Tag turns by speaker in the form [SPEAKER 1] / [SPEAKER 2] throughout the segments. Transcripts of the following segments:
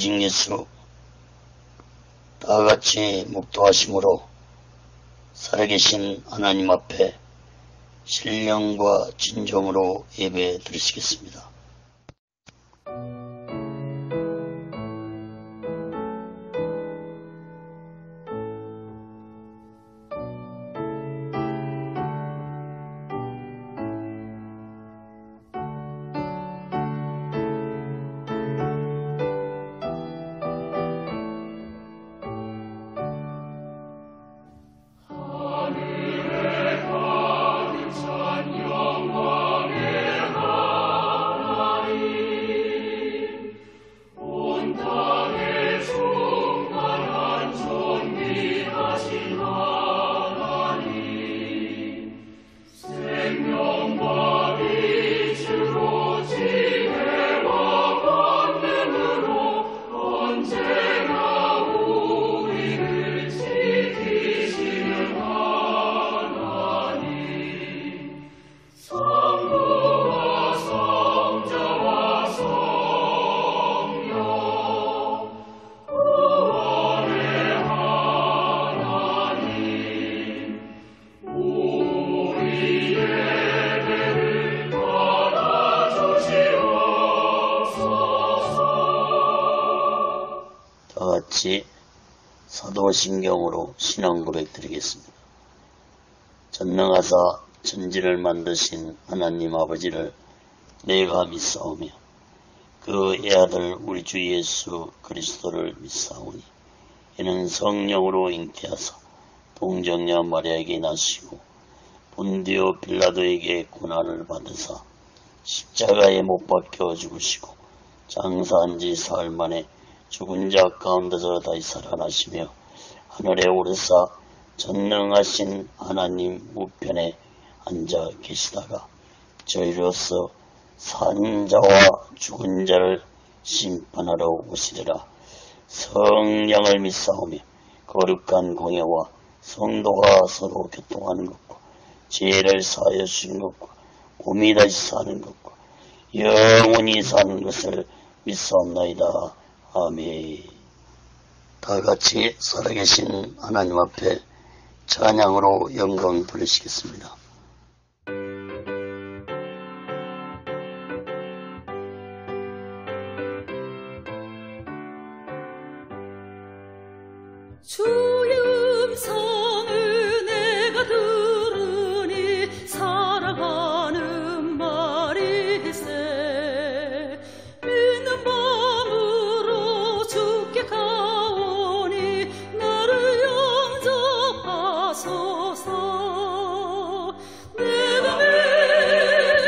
[SPEAKER 1] 오직 예수 다같이 묵도하심으로 살아계신 하나님 앞에 신령과 진정으로 예배 드리시겠습니다. 다같이 사도신경으로 신앙 고백 드리겠습니다. 전능하사 천지를 만드신 하나님 아버지를 내가 믿사오며 그 애아들 우리 주 예수 그리스도를 믿사오니 이는 성령으로 잉태하사 동정녀 마리아에게 나시고 본디오 빌라도에게 고난을 받으사 십자가에 못 박혀 죽으시고 장사한 지 사흘 만에 죽은 자 가운데서 다시 살아나시며 하늘에 오르사 전능하신 하나님 우편에 앉아 계시다가 저희로서 산 자와 죽은 자를 심판하러 오시리라. 성령을 믿사오며 거룩한 공예와 성도가 서로 교통하는 것과 죄를 사하여 주신 것과 몸이 다시 사는 것과 영원히 사는 것을 믿사옵나이다. 아멘. 다같이 살아계신 하나님 앞에 찬양으로 영광 돌리시겠습니다.
[SPEAKER 2] 주의 음성을 내가 들으니 사랑하는 말이세. 믿는 마음으로 주께 가오니 나를 영접하소서. 내가 매일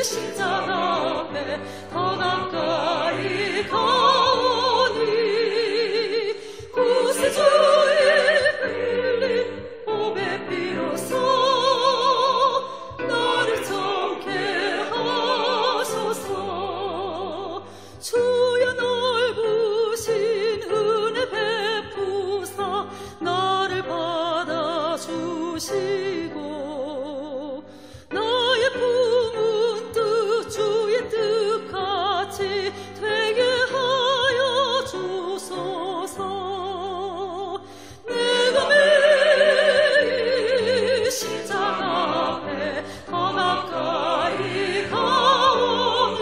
[SPEAKER 2] 십자가 앞에 더 가까이 가오니 구세주의 흘린 몸의 피로써 나를 정케 하소서. 주여 넓으신 은혜 베푸사 나를 받아주시고 나의 품은 뜻 주의 뜻같이 되게 하여 주소서. 내가 매일 십자가 앞에 더 가까이 가오니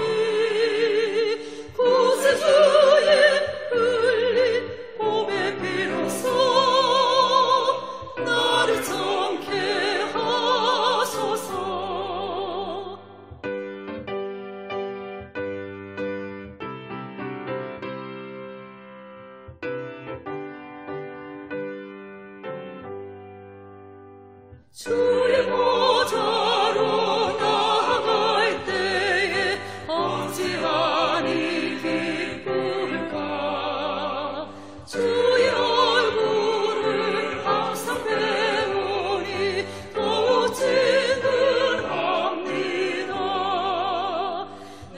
[SPEAKER 2] 구세주의 흘린 몸의 피로써 나를 정케 하소서. 주의 보좌로 나아갈 때에 어찌하니 기쁠까. 주의 얼굴을 항상 배우니 더욱 친근합니다.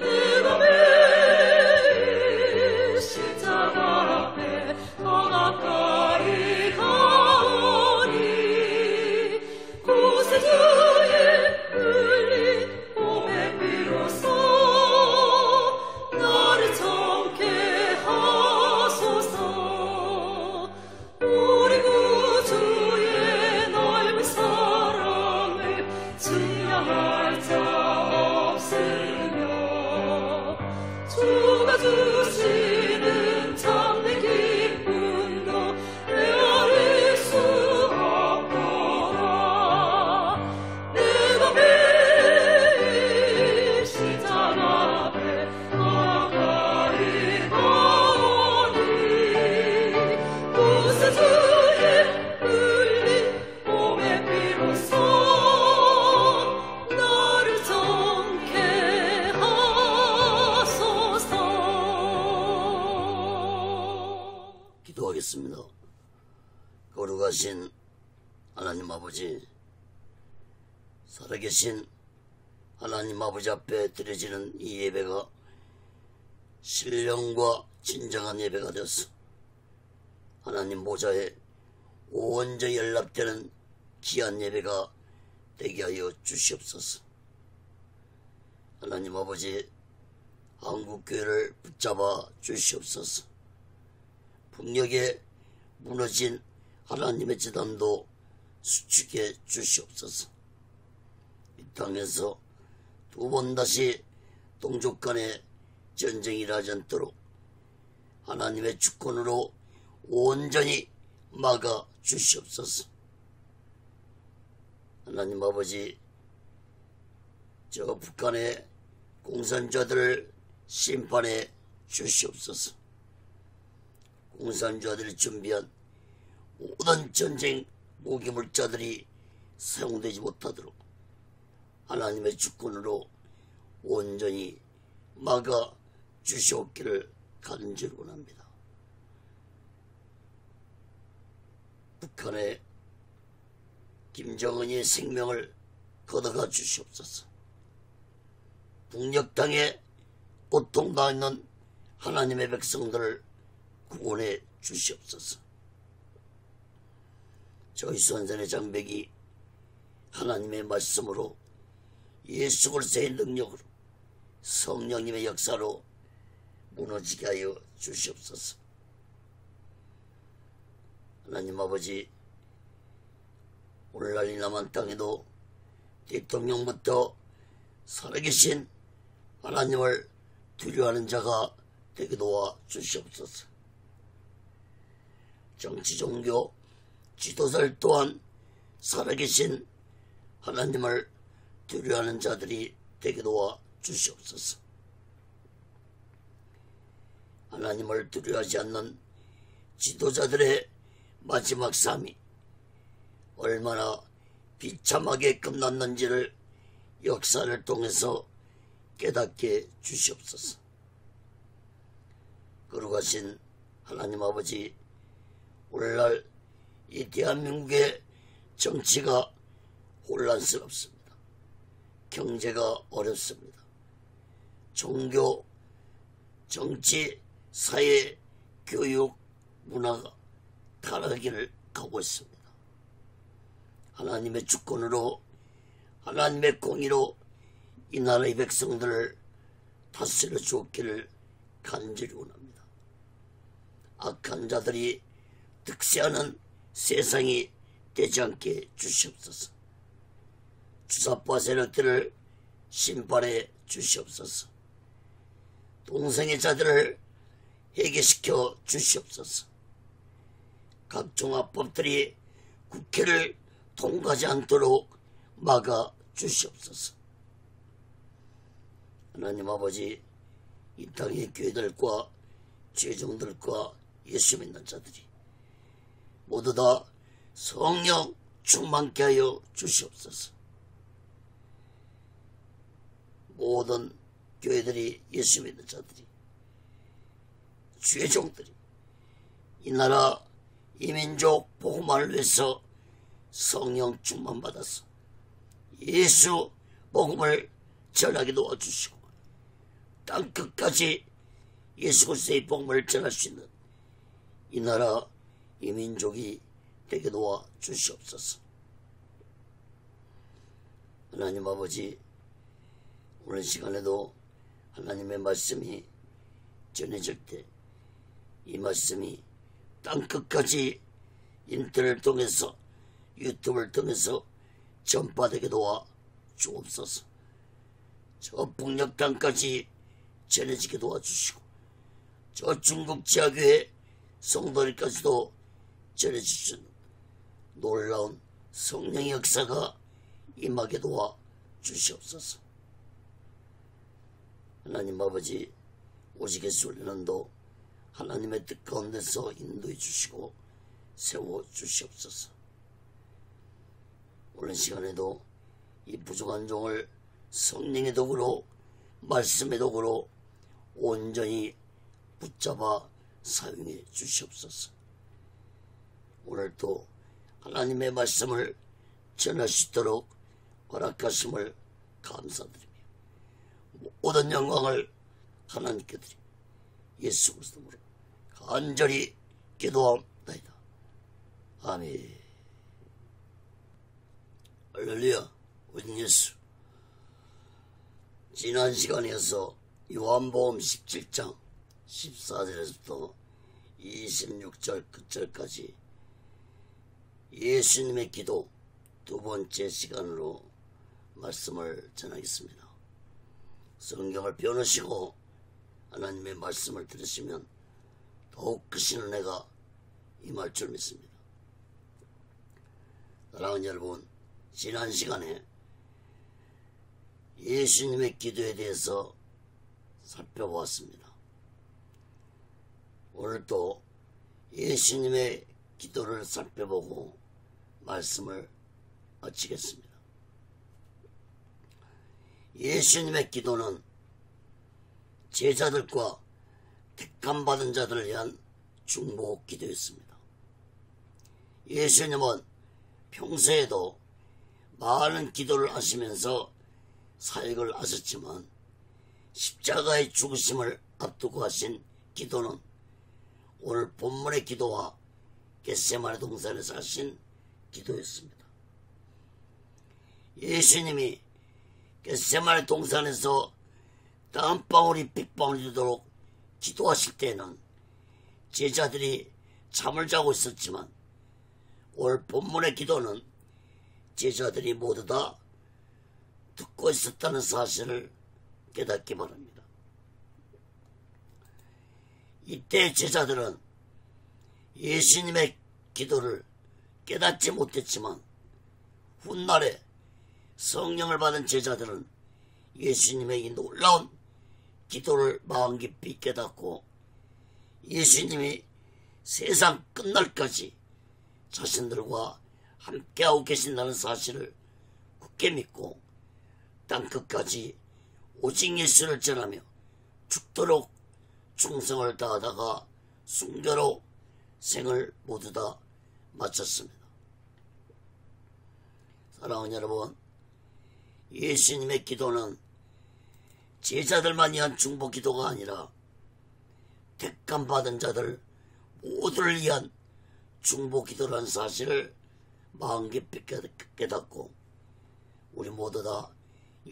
[SPEAKER 2] 내가 매일 십자가 앞에 더 가까이 가오니 구세주의 흘린 몸의 피로써 나를 정케 하소서.
[SPEAKER 1] 기도하겠습니다. 거룩하신 하나님 아버지, 살아계신 하나님 아버지 앞에 드려지는 이 예배가 신령과 진정한 예배가 되어서 하나님 보좌에 온전히 연락되는 귀한 예배가 되게 하여 주시옵소서. 하나님 아버지, 한국교회를 붙잡아 주시옵소서. 북녘에 무너진 하나님의 제단도 수축해 주시옵소서. 이 땅에서 두 번 다시 동족 간의 전쟁이 일어나지 않도록 하나님의 주권으로 온전히 막아 주시옵소서. 하나님 아버지, 저 북한의 공산주의들을 심판해 주시옵소서. 공산주의들이 준비한 모든 전쟁 무기물자들이 사용되지 못하도록 하나님의 주권으로 온전히 막아 주시옵기를 간절히 원합니다. 북한의 김정은의 생명을 걷어가 주시옵소서. 북녘 땅에 고통당하는 하나님의 백성들을 구원해 주시옵소서. 저희 선생의 장벽이 하나님의 말씀으로 예수 그리스도의 능력으로 성령님의 역사로 무너지게 하여 주시옵소서. 하나님 아버지, 오늘날 이 남한 땅에도 대통령부터 살아계신 하나님을 두려워하는 자가 되게 도와 주시옵소서. 정치 종교 지도자들 또한 살아계신 하나님을 두려워하는 자들이 되게 도와 주시옵소서. 하나님을 두려워하지 않는 지도자들의 마지막 삶이 얼마나 비참하게 끝났는지를 역사를 통해서 깨닫게 주시옵소서. 거룩하신 하나님 아버지, 오늘날 이 대한민국의 정치가 혼란스럽습니다. 경제가 어렵습니다. 종교, 정치, 사회, 교육, 문화가 타락하기를 가고 있습니다. 하나님의 주권으로, 하나님의 공의로 이 나라의 백성들을 다스려 주옵기를 간절히 원합니다. 악한 자들이 득세하는 세상이 되지 않게 주시옵소서. 주사파 세력들을 심판해 주시옵소서. 동성애 자들을 해결시켜 주시옵소서. 각종 합법들이 국회를 통과하지 않도록 막아 주시옵소서. 하나님 아버지, 이 땅의 교회들과 죄종들과 예수 믿는 자들이 모두 다 성령 충만케 하여 주시옵소서. 모든 교회들이, 예수 믿는 자들이, 죄종들이 이 나라 이 민족 복음을 위해서 성령 충만 받아서 예수 복음을 전하게 도와주시고 땅끝까지 예수 그리스도의 복음을 전할 수 있는 이 나라 이 민족이 되게 도와 주시옵소서. 하나님 아버지, 오늘 시간에도 하나님의 말씀이 전해질 때 이 말씀이 땅끝까지 인터넷을 통해서, 유튜브를 통해서 전파되게 도와 주옵소서. 저 북녘 땅까지 전해지게 도와주시고 저 중국 지하교회 성도들까지도 전해주시는 놀라운 성령의 역사가 임하게 도와 주시옵소서. 하나님 아버지, 오직의 훈련도 하나님의 뜻 가운데서 인도해 주시고 세워 주시옵소서. 오늘 시간에도 이 부족한 종을 성령의 도구로, 말씀의 도구로 온전히 붙잡아 사용해 주시옵소서. 오늘도 하나님의 말씀을 전할 수 있도록 허락하심을 감사드리며 모든 영광을 하나님께 드리며 예수 그리스도로 간절히 기도합니다. 아멘. 할렐루야. 우리 예수. 지난 시간에서 요한복음 17장 14절에서부터 26절 끝절까지 예수님의 기도 두 번째 시간으로 말씀을 전하겠습니다. 성경을 펴놓으시고 하나님의 말씀을 들으시면 더욱 크신 은혜가 임할 줄 믿습니다. 사랑하는 여러분, 지난 시간에 예수님의 기도에 대해서 살펴보았습니다. 오늘도 예수님의 기도를 살펴보고 말씀을 마치겠습니다. 예수님의 기도는 제자들과 택함받은 자들을 위한 중보 기도였습니다. 예수님은 평소에도 많은 기도를 하시면서 사역을 하셨지만 십자가의 죽으심을 앞두고 하신 기도는 오늘 본문의 기도와 겟세마네 동산에서 하신 기도였습니다. 예수님이 겟세마네 동산에서 땀방울이 빗방울이 되도록 기도하실 때는 제자들이 잠을 자고 있었지만 오늘 본문의 기도는 제자들이 모두 다 듣고 있었다는 사실을 깨닫기 바랍니다. 이때 제자들은 예수님의 기도를 깨닫지 못했지만 훗날에 성령을 받은 제자들은 예수님의 이 놀라운 기도를 마음 깊이 깨닫고 예수님이 세상 끝날까지 자신들과 함께하고 계신다는 사실을 굳게 믿고 땅끝까지 오직 예수를 전하며 죽도록 충성을 다하다가 순교로 생을 모두 다 마쳤습니다. 사랑하는 여러분, 예수님의 기도는 제자들만 위한 중보 기도가 아니라 택함받은 자들 모두를 위한 중보 기도라는 사실을 마음 깊이 깨닫고 우리 모두 다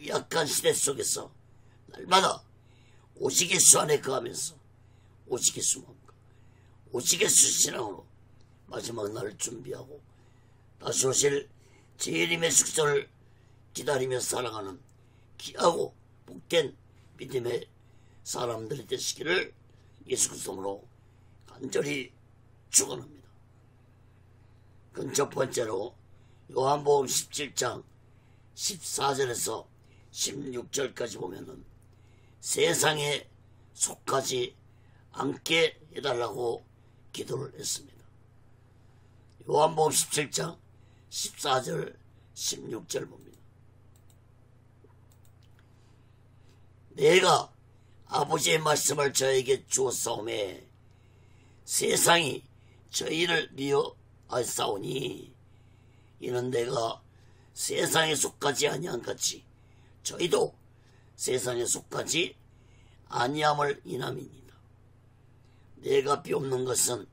[SPEAKER 1] 약한 시대 속에서 날마다 오직 예수 안에 거하면서 오직 예수 마음과 오직 예수 신앙으로 마지막 날을 준비하고 다시 오실 재림의 숙소를 기다리며 살아가는 귀하고 복된 믿음의 사람들이 되시기를 예수 그리스도로 간절히 축원합니다. 그럼 첫 번째로 요한복음 17장 14절에서 16절까지 보면은 세상에 속하지 않게 해달라고 기도를 했습니다. 요한복음 17장 14절 16절 봅니다. 내가 아버지의 말씀을 저에게 주었사오매 세상이 저희를 미워하사오니 이는 내가 세상에 속하지 아니한 같이 저희도 세상에 속하지 아니함을 인함이니라. 내가 비옵는 것은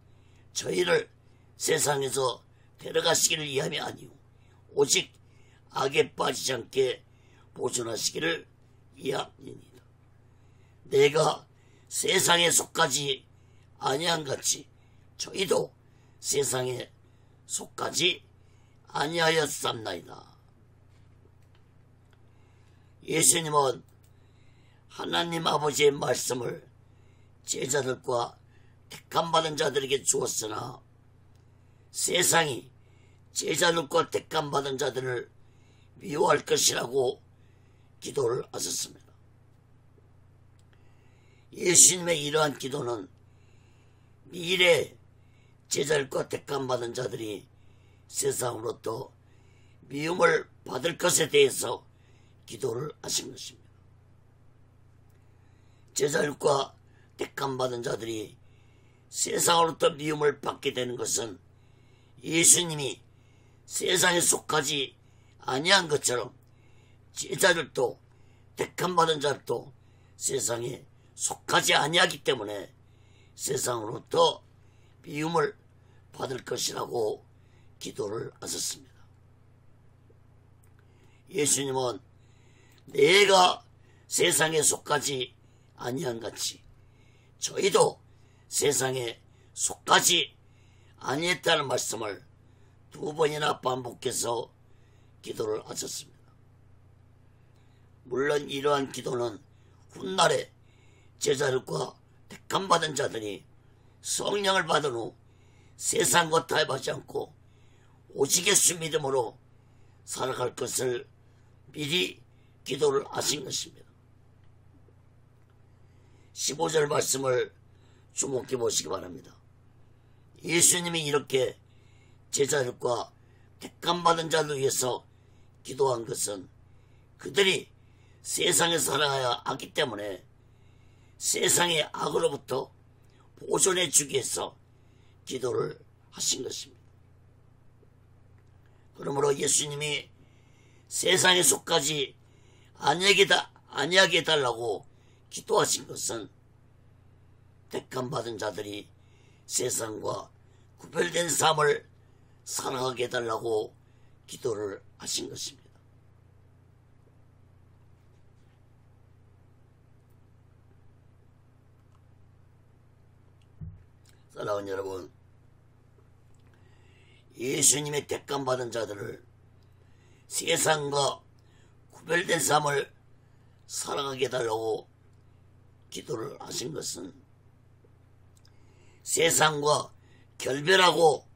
[SPEAKER 1] 저희를 세상에서 데려가시기를 위함이 아니오 오직 악에 빠지지 않게 보존하시기를 위함이니라. 내가 세상에 속하지 아니한 같이 저희도 세상에 속하지 아니하였삼나이다. 예수님은 하나님 아버지의 말씀을 제자들과 택함받은 자들에게 주었으나 세상이 제자들과 택함받은 자들을 미워할 것이라고 기도를 하셨습니다. 예수님의 이러한 기도는 미래 제자들과 택함받은 자들이 세상으로부터 미움을 받을 것에 대해서 기도를 하신 것입니다. 제자들과 택함받은 자들이 세상으로부터 미움을 받게 되는 것은 예수님이 세상에 속하지 아니한 것처럼 제자들도 택함받은 자들도 세상에 속하지 아니하기 때문에 세상으로부터 미움을 받을 것이라고 기도를 하셨습니다. 예수님은 내가 세상에 속하지 아니한 같이 저희도 세상에 속하지 아니했다는 말씀을 2번이나 반복해서 기도를 하셨습니다. 물론 이러한 기도는 훗날에 제자들과 택함받은 자들이 성령을 받은 후 세상과 타협하지 않고 오직 예수 믿음으로 살아갈 것을 미리 기도를 하신 것입니다. 15절 말씀을 주목해 보시기 바랍니다. 예수님이 이렇게 제자들과 택함받은 자를 위해서 기도한 것은 그들이 세상에 살아야 하기 때문에 세상의 악으로부터 보존해 주기 위해서 기도를 하신 것입니다. 그러므로 예수님이 세상에 속하지 아니하게 해달라고 기도하신 것은 택함받은 자들이 세상과 구별된 삶을 살아가게 해달라고 기도를 하신 것입니다. 사랑하는 여러분, 예수님의 택함받은 자들을 세상과 구별된 삶을 살아가게 해달라고 기도를 하신 것은 세상과 결별하고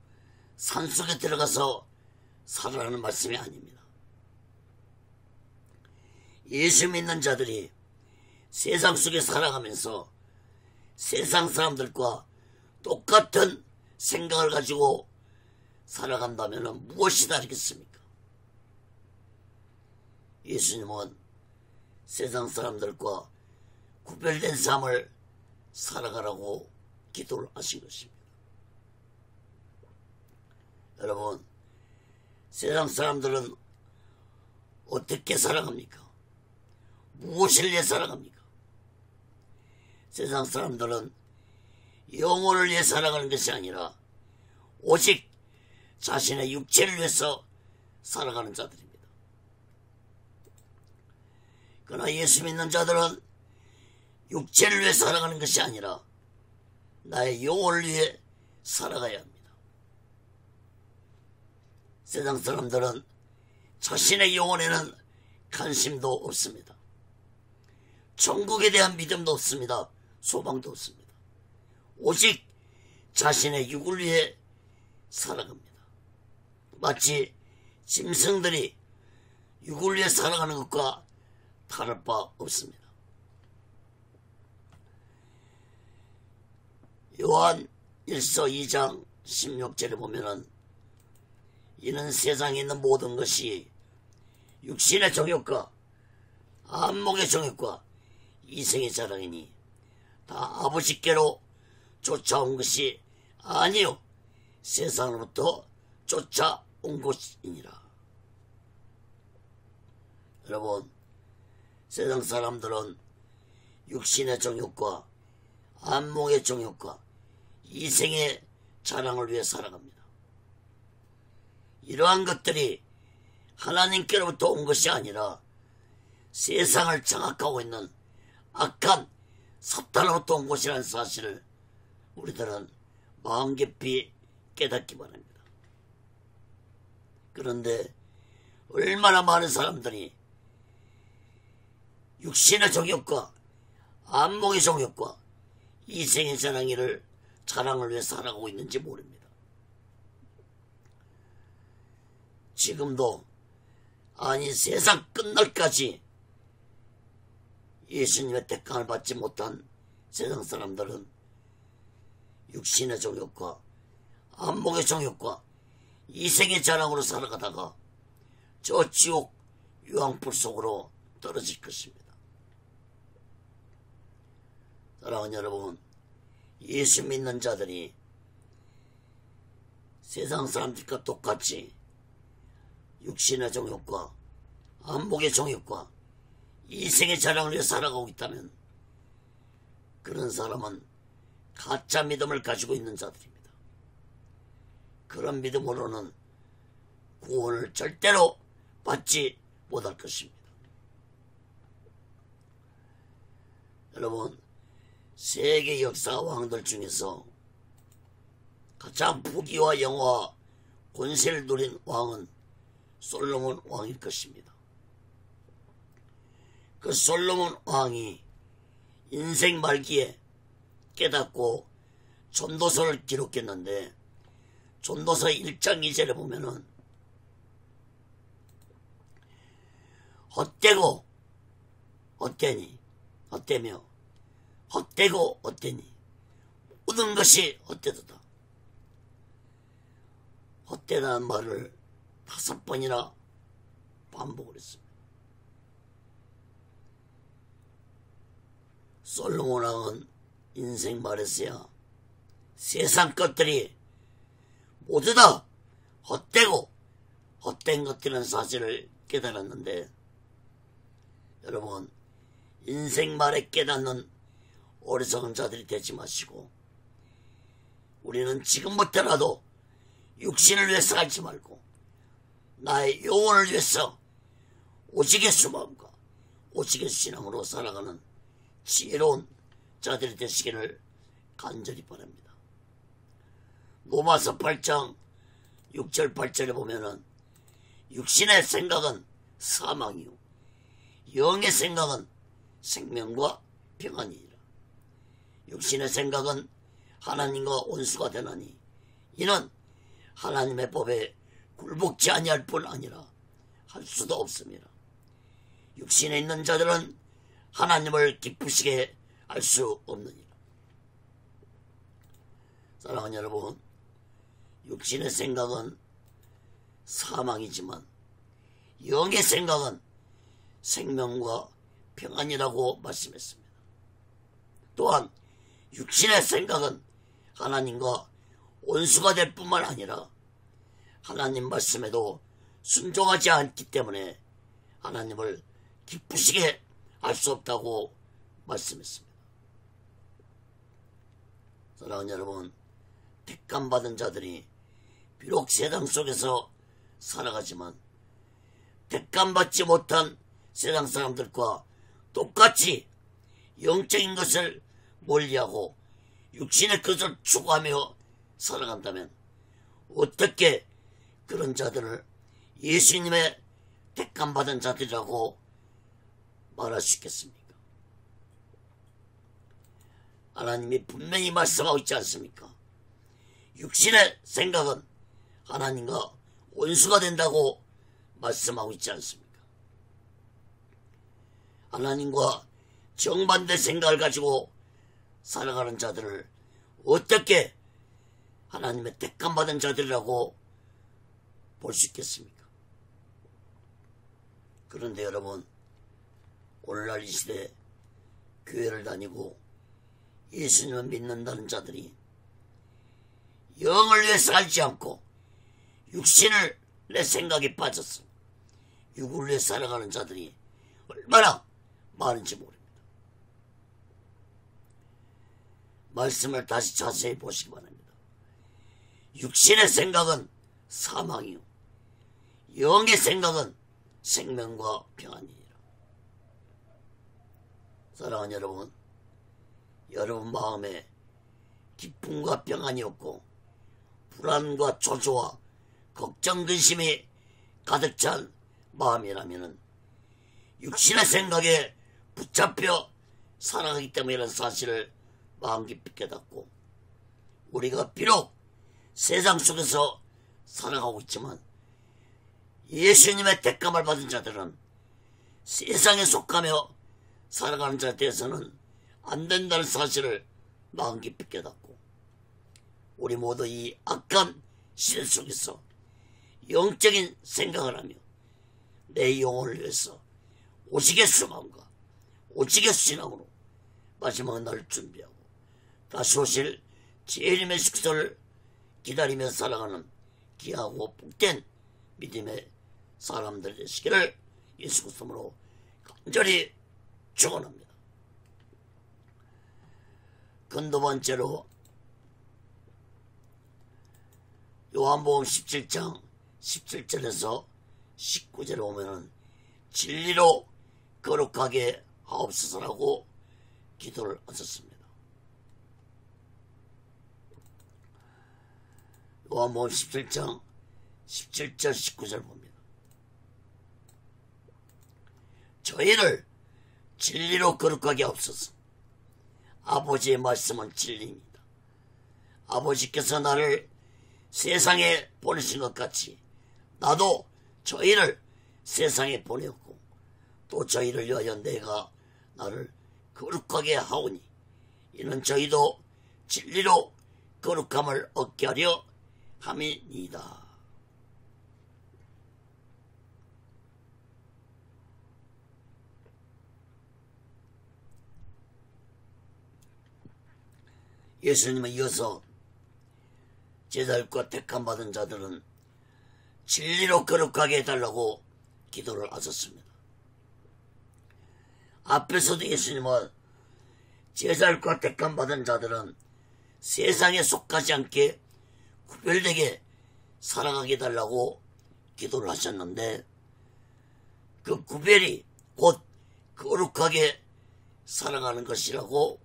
[SPEAKER 1] 산속에 들어가서 살아라는 말씀이 아닙니다. 예수 믿는 자들이 세상 속에 살아가면서 세상 사람들과 똑같은 생각을 가지고 살아간다면 무엇이 다르겠습니까? 예수님은 세상 사람들과 구별된 삶을 살아가라고 기도를 하신 것입니다. 여러분, 세상 사람들은 어떻게 살아갑니까? 무엇을 위해 살아갑니까? 세상 사람들은 영혼을 위해 살아가는 것이 아니라 오직 자신의 육체를 위해서 살아가는 자들입니다. 그러나 예수 믿는 자들은 육체를 위해 살아가는 것이 아니라 나의 영혼을 위해 살아가야 합니다. 세상 사람들은 자신의 영혼에는 관심도 없습니다. 천국에 대한 믿음도 없습니다. 소망도 없습니다. 오직 자신의 육을 위해 살아갑니다. 마치 짐승들이 육을 위해 살아가는 것과 다를 바 없습니다. 요한 1서 2장 16절에 보면은 이는 세상에 있는 모든 것이 육신의 정욕과 안목의 정욕과 이생의 자랑이니 다 아버지께로 쫓아온 것이 아니요 세상으로부터 쫓아온 것이니라. 여러분, 세상 사람들은 육신의 정욕과 안목의 정욕과 이생의 자랑을 위해 살아갑니다. 이러한 것들이 하나님께로부터 온 것이 아니라 세상을 장악하고 있는 악한 사탄으로부터 온 것이라는 사실을 우리들은 마음 깊이 깨닫기 바랍니다. 그런데 얼마나 많은 사람들이 육신의 정욕과 안목의 정욕과 이생의 자랑을 위해 살아가고 있는지 모릅니다. 지금도 아니 세상 끝날까지 예수님의 택함을 받지 못한 세상 사람들은 육신의 정욕과 안목의 정욕과 이생의 자랑으로 살아가다가 저 지옥 유황불 속으로 떨어질 것입니다. 사랑하는 여러분, 예수 믿는 자들이 세상 사람들과 똑같이 육신의 정욕과 안목의 정욕과 이생의 자랑을 위해 살아가고 있다면 그런 사람은 가짜 믿음을 가지고 있는 자들입니다. 그런 믿음으로는 구원을 절대로 받지 못할 것입니다. 여러분, 세계 역사 왕들 중에서 가장 부귀와 영화와 권세를 누린 왕은 솔로몬 왕일 것입니다. 그 솔로몬 왕이 인생 말기에 깨닫고 전도서를 기록했는데 전도서 1장 2절에 보면은 헛되고 헛되니 헛되며 헛되고 헛되니 모든 것이 헛되도다. 헛되다는 말을 5번이나 반복을 했습니다. 솔로몬 왕은 인생 말에서야 세상 것들이 모두 다 헛되고 헛된 것들이라는 사실을 깨달았는데, 여러분, 인생 말에 깨닫는 어리석은 자들이 되지 마시고 우리는 지금부터라도 육신을 위해 살지 말고 나의 영혼을 위해서 오직의 수마음과 오직의 신앙으로 살아가는 지혜로운 자들이 되시기를 간절히 바랍니다. 로마서 8장 6절 8절에 보면은 육신의 생각은 사망이요 영의 생각은 생명과 평안이니라. 육신의 생각은 하나님과 원수가 되나니 이는 하나님의 법에 굴복지 아니할 뿐 아니라 할 수도 없습니다. 육신에 있는 자들은 하나님을 기쁘시게 할 수 없느니라. 사랑하는 여러분, 육신의 생각은 사망이지만 영의 생각은 생명과 평안이라고 말씀했습니다. 또한 육신의 생각은 하나님과 원수가 될 뿐만 아니라 하나님 말씀에도 순종하지 않기 때문에 하나님을 기쁘시게 할 수 없다고 말씀했습니다. 사랑하는 여러분, 택감받은 자들이 비록 세상 속에서 살아가지만 택감받지 못한 세상 사람들과 똑같이 영적인 것을 멀리하고 육신의 것을 추구하며 살아간다면 어떻게 그런 자들을 예수님의 택감받은 자들이라고 말할 수 있겠습니까? 하나님이 분명히 말씀하고 있지 않습니까? 육신의 생각은 하나님과 원수가 된다고 말씀하고 있지 않습니까? 하나님과 정반대 생각을 가지고 살아가는 자들을 어떻게 하나님의 택감받은 자들이라고 볼 수 있겠습니까? 그런데 여러분, 오늘날 이 시대에 교회를 다니고 예수님을 믿는다는 자들이 영을 위해 살지 않고 육신을 내 생각에 빠졌어 육을 위해 살아가는 자들이 얼마나 많은지 모릅니다. 말씀을 다시 자세히 보시기 바랍니다. 육신의 생각은 사망이요 영의 생각은 생명과 평안이니라. 사랑하는 여러분, 여러분 마음에 기쁨과 평안이 없고 불안과 조조와 걱정 근심이 가득 찬 마음이라면 육신의 생각에 붙잡혀 살아가기 때문이라는 사실을 마음 깊이 깨닫고, 우리가 비록 세상 속에서 살아가고 있지만 예수님의 택감을 받은 자들은 세상에 속하며 살아가는 자에 대해서는 안 된다는 사실을 마음 깊이 깨닫고, 우리 모두 이 악한 시대 속에서 영적인 생각을 하며 내 영혼을 위해서 오직의 수마음과 오직의 신앙으로 마지막 날을 준비하고 다시 오실 주님의 식소를 기다리며 살아가는 귀하고 복된 믿음의 사람들 되시기를 예수 그리스도로 간절히 축원합니다. 두 번째로 요한복음 17장 17절에서 19절에 오면은 진리로 거룩하게 하옵소서라고 기도를 하셨습니다. 요한복음 17장 17절 19절 봅니다. 저희를 진리로 거룩하게 하옵소서. 아버지의 말씀은 진리입니다. 아버지께서 나를 세상에 보내신 것 같이 나도 저희를 세상에 보내었고 또 저희를 위하여 내가 나를 거룩하게 하오니 이는 저희도 진리로 거룩함을 얻게 하려 함이니이다. 예수님은 이어서 제자들과 택함받은 자들은 진리로 거룩하게 해달라고 기도를 하셨습니다. 앞에서도 예수님은 제자들과 택함받은 자들은 세상에 속하지 않게 구별되게 살아가게 해달라고 기도를 하셨는데 그 구별이 곧 거룩하게 살아가는 것이라고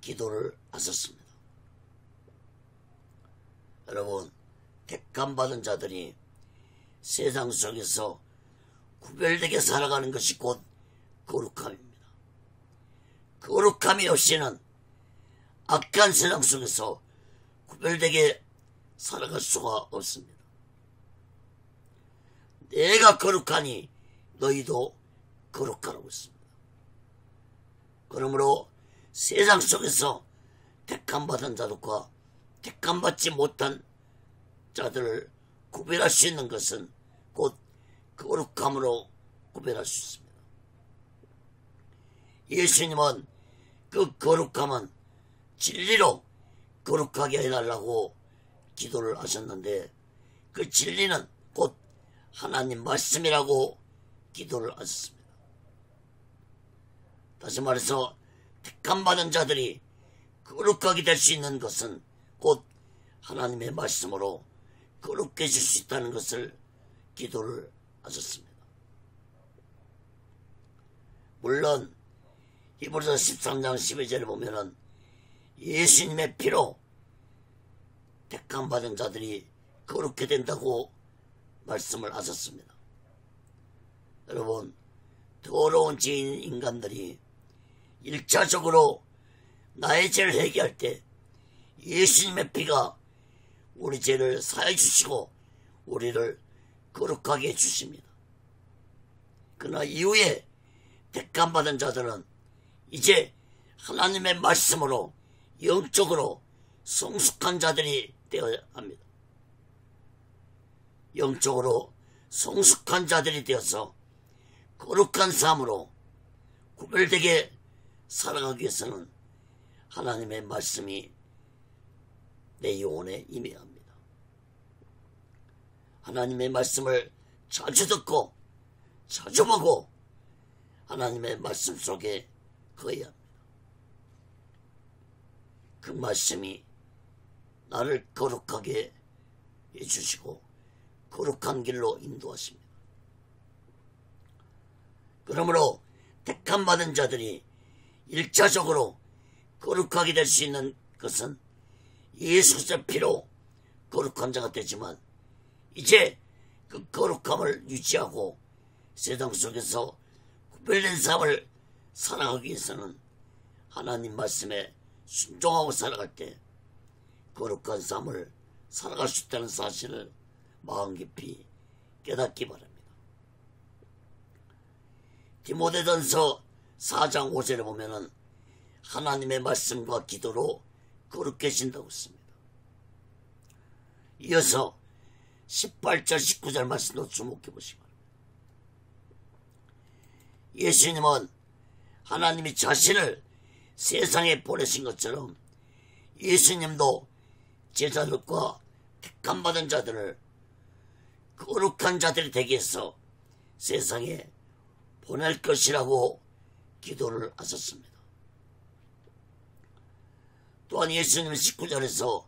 [SPEAKER 1] 기도를 하셨습니다. 여러분, 택함받은 자들이 세상 속에서 구별되게 살아가는 것이 곧 거룩함입니다. 거룩함이 없이는 악한 세상 속에서 구별되게 살아갈 수가 없습니다. 내가 거룩하니 너희도 거룩하라고 했습니다. 그러므로 세상 속에서 택함받은 자들과 택함받지 못한 자들을 구별할 수 있는 것은 곧 거룩함으로 구별할 수 있습니다. 예수님은 그 거룩함은 진리로 거룩하게 해달라고 기도를 하셨는데 그 진리는 곧 하나님 말씀이라고 기도를 하셨습니다. 다시 말해서 택함받은 자들이 거룩하게 될 수 있는 것은 곧 하나님의 말씀으로 거룩해질 수 있다는 것을 기도를 하셨습니다. 물론 히브리서 13장 12절에 보면은 예수님의 피로 택함받은 자들이 거룩해 된다고 말씀을 하셨습니다. 여러분, 더러운 죄인 인간들이 1차적으로 나의 죄를 회개할 때 예수님의 피가 우리 죄를 사해 주시고 우리를 거룩하게 해 주십니다. 그러나 이후에 택함받은 자들은 이제 하나님의 말씀으로 영적으로 성숙한 자들이 되어야 합니다. 영적으로 성숙한 자들이 되어서 거룩한 삶으로 구별되게 살아가기 위해서는 하나님의 말씀이 내 영혼에 임해야 합니다. 하나님의 말씀을 자주 듣고 자주 보고 하나님의 말씀 속에 거해야 합니다. 그 말씀이 나를 거룩하게 해주시고 거룩한 길로 인도하십니다. 그러므로 택함받은 자들이 1차적으로 거룩하게 될 수 있는 것은 예수 그리스도의 피로 거룩한 자가 되지만 이제 그 거룩함을 유지하고 세상 속에서 구별된 삶을 살아가기 위해서는 하나님 말씀에 순종하고 살아갈 때 거룩한 삶을 살아갈 수 있다는 사실을 마음 깊이 깨닫기 바랍니다. 디모데전서 4장 5절에 보면은 하나님의 말씀과 기도로 거룩해진다고 했습니다. 이어서 18절 19절 말씀도 주목해 보시기 바랍니다. 예수님은 하나님이 자신을 세상에 보내신 것처럼 예수님도 제자들과 택함받은 자들을 거룩한 자들이 되게 해서 세상에 보낼 것이라고 기도를 하셨습니다. 또한 예수님은 19절에서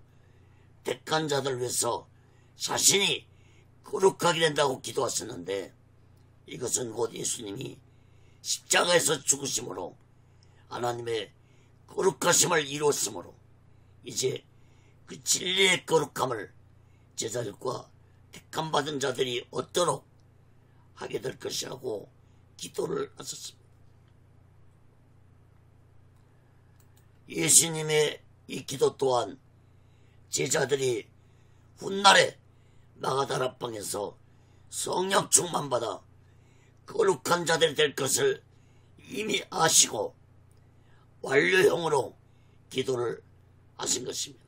[SPEAKER 1] 택한 자들을 위해서 자신이 거룩하게 된다고 기도하셨는데, 이것은 곧 예수님이 십자가에서 죽으심으로 하나님의 거룩하심을 이루었으므로 이제 그 진리의 거룩함을 제자들과 택함받은 자들이 얻도록 하게 될 것이라고 기도를 하셨습니다. 예수님의 이 기도 또한 제자들이 훗날에 마가다락방에서 성령 충만받아 거룩한 자들이 될 것을 이미 아시고 완료형으로 기도를 하신 것입니다.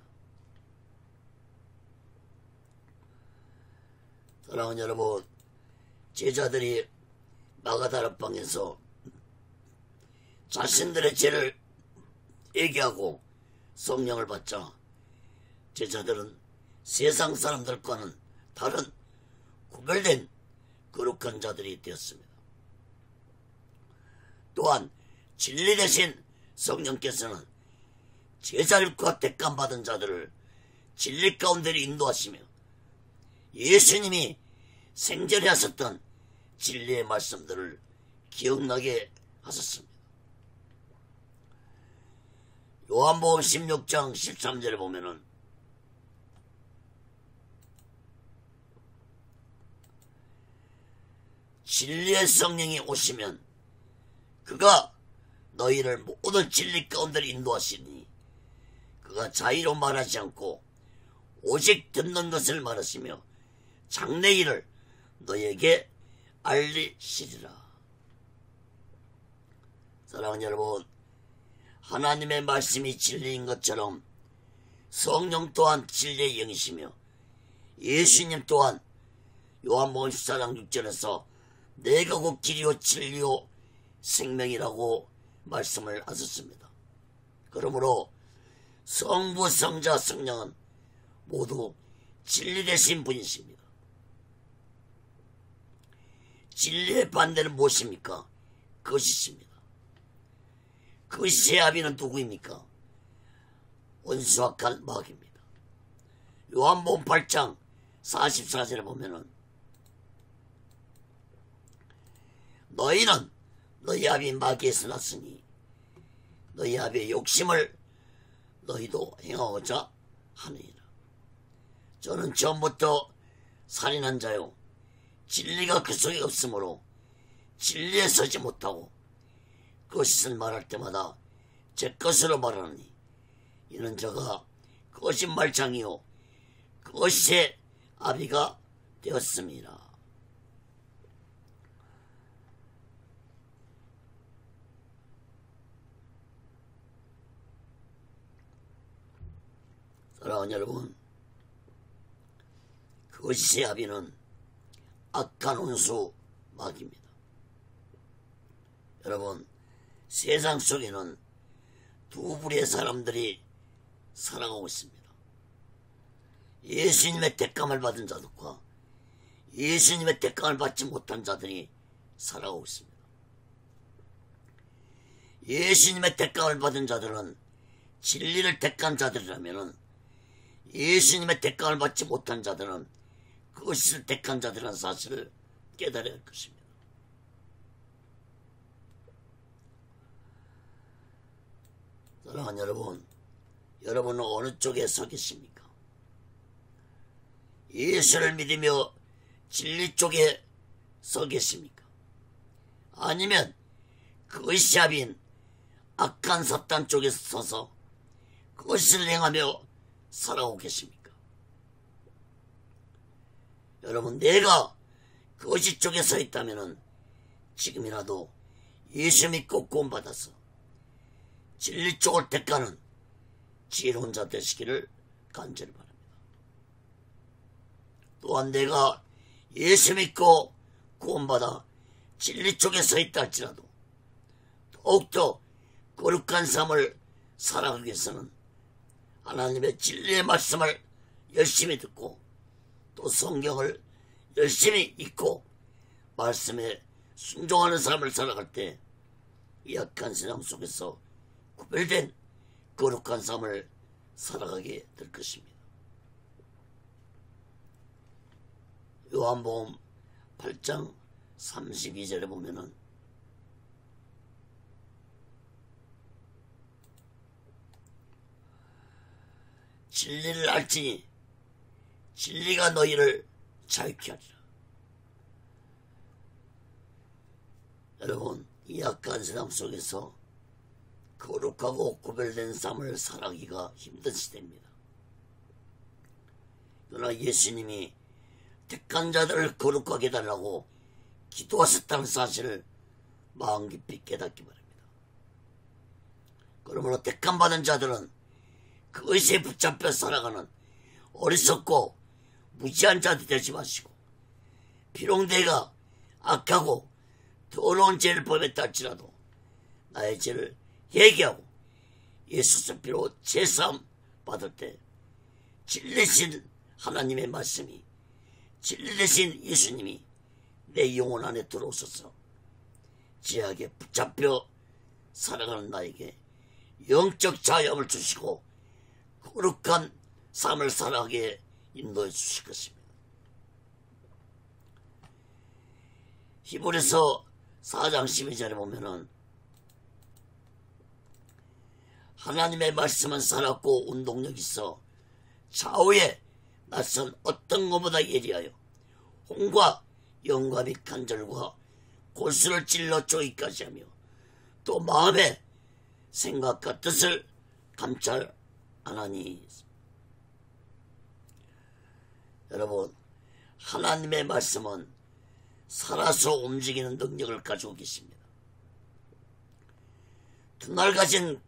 [SPEAKER 1] 사랑하는 여러분, 제자들이 마가다락방에서 자신들의 죄를 얘기하고 성령을 받자 제자들은 세상 사람들과는 다른 구별된 거룩한 자들이 되었습니다. 또한 진리 대신 성령께서는 제자들과 택함받은 자들을 진리 가운데로 인도하시며 예수님이 생전에 하셨던 진리의 말씀들을 기억나게 하셨습니다. 요한복음 16장 13절에 보면은 진리의 성령이 오시면 그가 너희를 모든 진리 가운데로 인도하시니 그가 자의로 말하지 않고 오직 듣는 것을 말하시며 장래일을 너희에게 알리시리라. 사랑하는 여러분, 하나님의 말씀이 진리인 것처럼 성령 또한 진리의 영이시며 예수님 또한 요한복음 14장 6절에서 내가 곧 길이요 진리요 생명이라고 말씀을 하셨습니다. 그러므로 성부, 성자, 성령은 모두 진리 되신 분이십니다. 진리의 반대는 무엇입니까? 거짓입니다. 거짓의 아비는 누구입니까? 원수악한 마귀입니다. 요한복음 8장 44절에 보면은 너희는 너희 아비 마귀에서 났으니 너희 아비의 욕심을 너희도 행하고자 하느니라. 저는 처음부터 살인한 자요 진리가 그 속에 없으므로 진리에 서지 못하고 거짓을 말할 때마다 제 것으로 말하니 이는 저가 거짓말장이요 거짓의 아비가 되었습니다. 사랑하는 여러분, 거짓의 아비는 악한 원수 마귀입니다. 여러분, 세상 속에는 두 부류의 사람들이 살아가고 있습니다. 예수님의 택감을 받은 자들과 예수님의 택감을 받지 못한 자들이 살아가고 있습니다. 예수님의 택감을 받은 자들은 진리를 택한 자들이라면 예수님의 택감을 받지 못한 자들은 그것을 택한 자들이라는 사실을 깨달아야 할 것입니다. 사랑하는 여러분, 여러분은 어느 쪽에 서 계십니까? 예수를 믿으며 진리 쪽에 서 계십니까? 아니면 그것이 아빈 악한 사탄 쪽에 서서 그것을 행하며 살아오고 계십니까? 여러분, 내가 거짓 쪽에 서 있다면 지금이라도 예수 믿고 구원받아서 진리 쪽을 택하는 지혜로운 자 되시기를 간절히 바랍니다. 또한 내가 예수 믿고 구원받아 진리 쪽에 서 있다 할지라도 더욱더 거룩한 삶을 살아가기 위해서는 하나님의 진리의 말씀을 열심히 듣고 또 성경을 열심히 읽고 말씀에 순종하는 삶을 살아갈 때 약한 세상 속에서 구별된 거룩한 삶을 살아가게 될 것입니다. 요한복음 8장 32절에 보면은 진리를 알지니 진리가 너희를 자유케 하리라. 여러분, 이 약한 세상 속에서 거룩하고 구별된 삶을 살아가기가 힘든 시대입니다. 그러나 예수님이 택한 자들을 거룩하게 해달라고 기도하셨다는 사실을 마음 깊이 깨닫기 바랍니다. 그러므로 택한 받은 자들은 그 의지에 붙잡혀 살아가는 어리석고 무지한 자들 되지 마시고, 비록 내가 악하고 더러운 죄를 범했다 할지라도 나의 죄를 회개하고 예수 피로 제사함 받을 때 진리신 하나님의 말씀이, 진리되신 예수님이 내 영혼 안에 들어오셔서 죄악에 붙잡혀 살아가는 나에게 영적 자유함을 주시고 거룩한 삶을 살아가게 인도해 주실 것입니다. 히브리서 4장 12절에 보면은 하나님의 말씀은 살았고 운동력 있어 좌우에 낯선 어떤 것보다 예리하여 혼과 영과 및 간절과 골수를 찔러 쪼기까지 하며 또 마음의 생각과 뜻을 감찰하나니. 여러분, 하나님의 말씀은 살아서 움직이는 능력을 가지고 계십니다. 등을 가진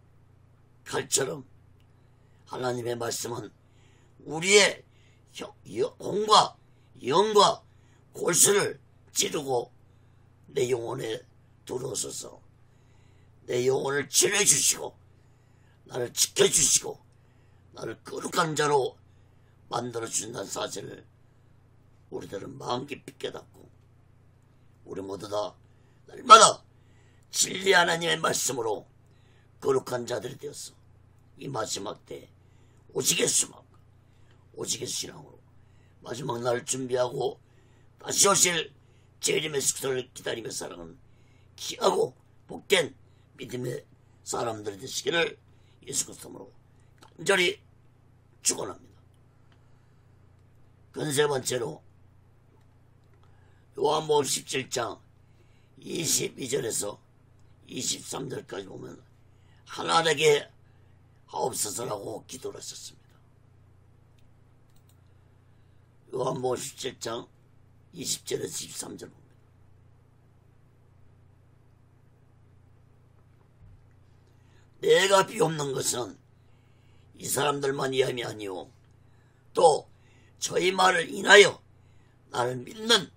[SPEAKER 1] 칼처럼 하나님의 말씀은 우리의 혼과 영과 골수를 찌르고 내 영혼에 들어오셔서 내 영혼을 치료해 주시고 나를 지켜주시고 나를 거룩한 자로 만들어주신다는 사실을 우리들은 마음 깊이 깨닫고 우리 모두 다 날마다 진리 하나님의 말씀으로 거룩한 자들이 되어서 이 마지막 때 오직 예수만 오직 예수 신앙으로 마지막 날 준비하고 다시 오실 재림의 숙소를 기다리며 살아가는 귀하고 복된 믿음의 사람들이 되시기를 예수 그리스도로 간절히 축원합니다. 세 번째로 요한복음 17장 22절에서 23절까지 보면 하나 되게 하옵소서라고 기도를 하셨습니다. 요한복음 17장 20절에서 23절 봅니다. 내가 비옵는 것은 이 사람들만 이함이 아니오 또 저희 말을 인하여 나를 믿는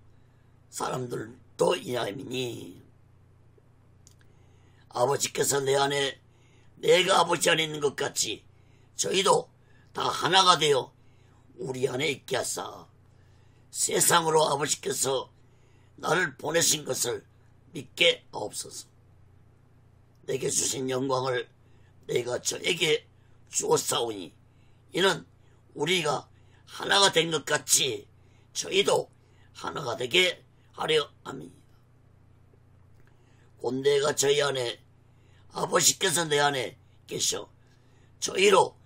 [SPEAKER 1] 사람들도 이함이니 아버지께서 내 안에 내가 아버지 안에 있는 것 같이 저희도 다 하나가 되어 우리 안에 있게 하사 세상으로 아버지께서 나를 보내신 것을 믿게 하옵소서. 내게 주신 영광을 내가 저에게 주었사오니 이는 우리가 하나가 된 것 같이 저희도 하나가 되게 하려 함이니이다. 곧 내가 저희 안에 아버지께서 내 안에 계셔 저희로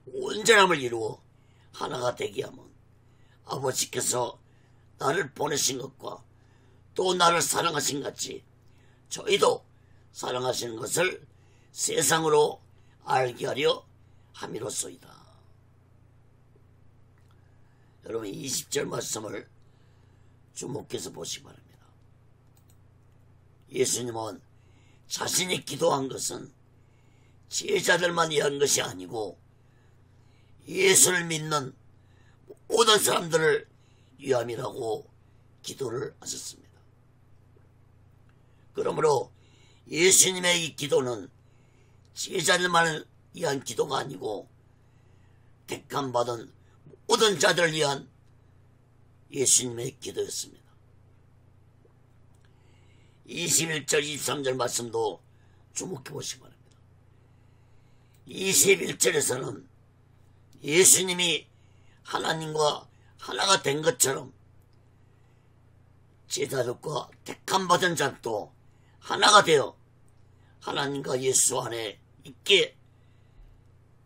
[SPEAKER 1] 온전함을 이루어 하나가 되게 하면 아버지께서 나를 보내신 것과 또 나를 사랑하신 같이 저희도 사랑하시는 것을 세상으로 알게 하려 함이로소이다. 여러분 20절 말씀을 주목해서 보시기 바랍니다. 예수님은 자신이 기도한 것은 제자들만 위한 것이 아니고 예수를 믿는 모든 사람들을 위함이라고 기도를 하셨습니다. 그러므로 예수님의 이 기도는 제자들만을 위한 기도가 아니고 택함받은 모든 자들을 위한 예수님의 기도였습니다. 21절 23절 말씀도 주목해 보시기 바랍니다. 21절에서는 예수님이 하나님과 하나가 된 것처럼 제자들과 택함받은 자도 하나가 되어 하나님과 예수 안에 있게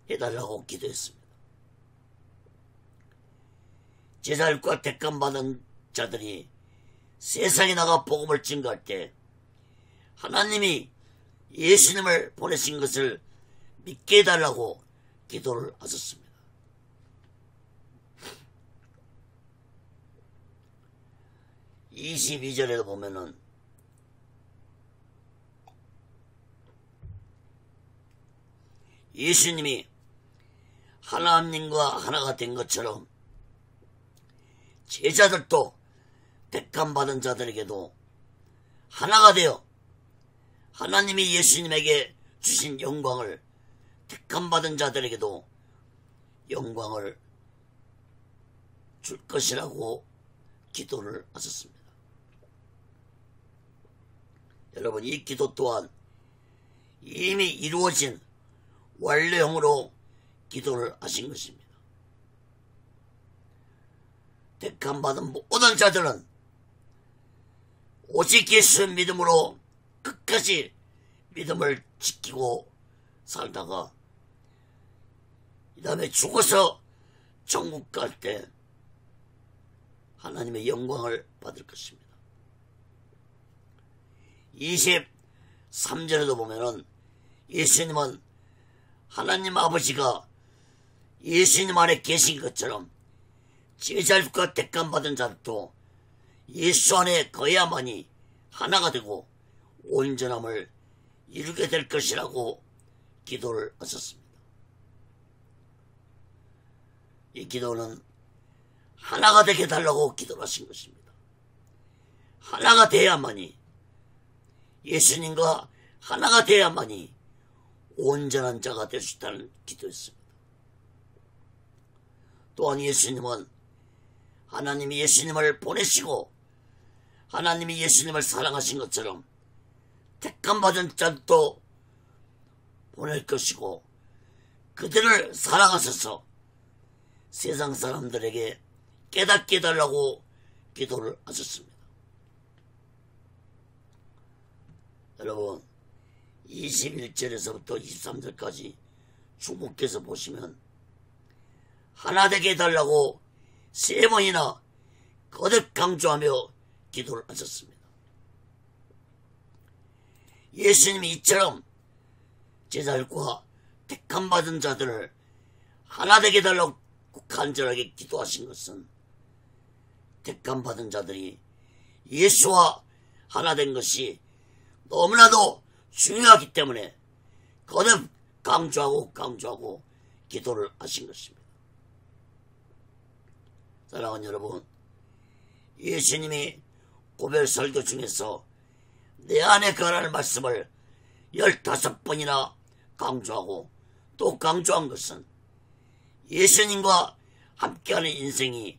[SPEAKER 1] 해달라고 기도했습니다. 제자들과 택함받은 자들이 세상에 나가 복음을 증거할 때 하나님이 예수님을 보내신 것을 믿게 해달라고 기도를 하셨습니다. 22절에도 보면은 예수님이 하나님과 하나가 된 것처럼 제자들도 택함받은 자들에게도 하나가 되어 하나님이 예수님에게 주신 영광을 택함받은 자들에게도 영광을 줄 것이라고 기도를 하셨습니다. 여러분, 이 기도 또한 이미 이루어진 완료형으로 기도를 하신 것입니다. 택함받은 모든 자들은 오직 예수의 믿음으로 끝까지 믿음을 지키고 살다가 이 다음에 죽어서 천국 갈 때 하나님의 영광을 받을 것입니다. 23절에도 보면은 예수님은 하나님 아버지가 예수님 안에 계신 것처럼 제자들과 택함받은 자들도 예수 안에 거해야만이 하나가 되고 온전함을 이루게 될 것이라고 기도를 하셨습니다. 이 기도는 하나가 되게 해달라고 기도를 하신 것입니다. 하나가 돼야만이, 예수님과 하나가 돼야만이 온전한 자가 될 수 있다는 기도였습니다. 또한 예수님은 하나님이 예수님을 보내시고 하나님이 예수님을 사랑하신 것처럼 택함받은 자도 보낼 것이고 그들을 사랑하셔서 세상 사람들에게 깨닫게 해달라고 기도를 하셨습니다. 여러분, 21절에서부터 23절까지 주목해서 보시면 하나 되게 해달라고 3번이나 거듭 강조하며 기도를 하셨습니다. 예수님이 이처럼 제자들과 택함받은 자들을 하나 되게 해달라고 간절하게 기도하신 것은 택함받은 자들이 예수와 하나 된 것이 너무나도 중요하기 때문에 거듭 강조하고 기도를 하신 것입니다. 사랑하는 여러분, 예수님이 고별 설교 중에서 내 안에 거하라는 말씀을 15번이나 강조하고 또 강조한 것은 예수님과 함께하는 인생이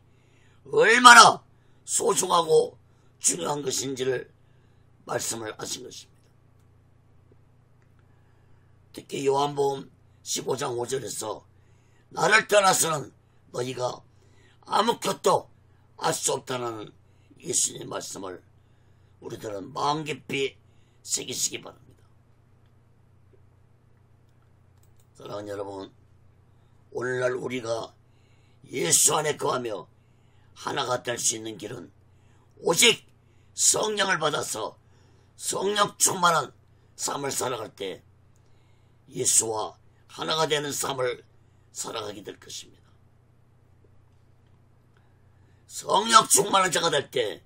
[SPEAKER 1] 얼마나 소중하고 중요한 것인지를 말씀을 하신 것입니다. 특히 요한복음 15장 5절에서 나를 떠나서는 너희가 아무것도 알 수 없다는 예수님의 말씀을 우리들은 마음 깊이 새기시기 바랍니다. 사랑하는 여러분, 오늘날 우리가 예수 안에 거하며 하나가 될 수 있는 길은 오직 성령을 받아서 성령 충만한 삶을 살아갈 때 예수와 하나가 되는 삶을 살아가게 될 것입니다. 성령 충만한 자가 될 때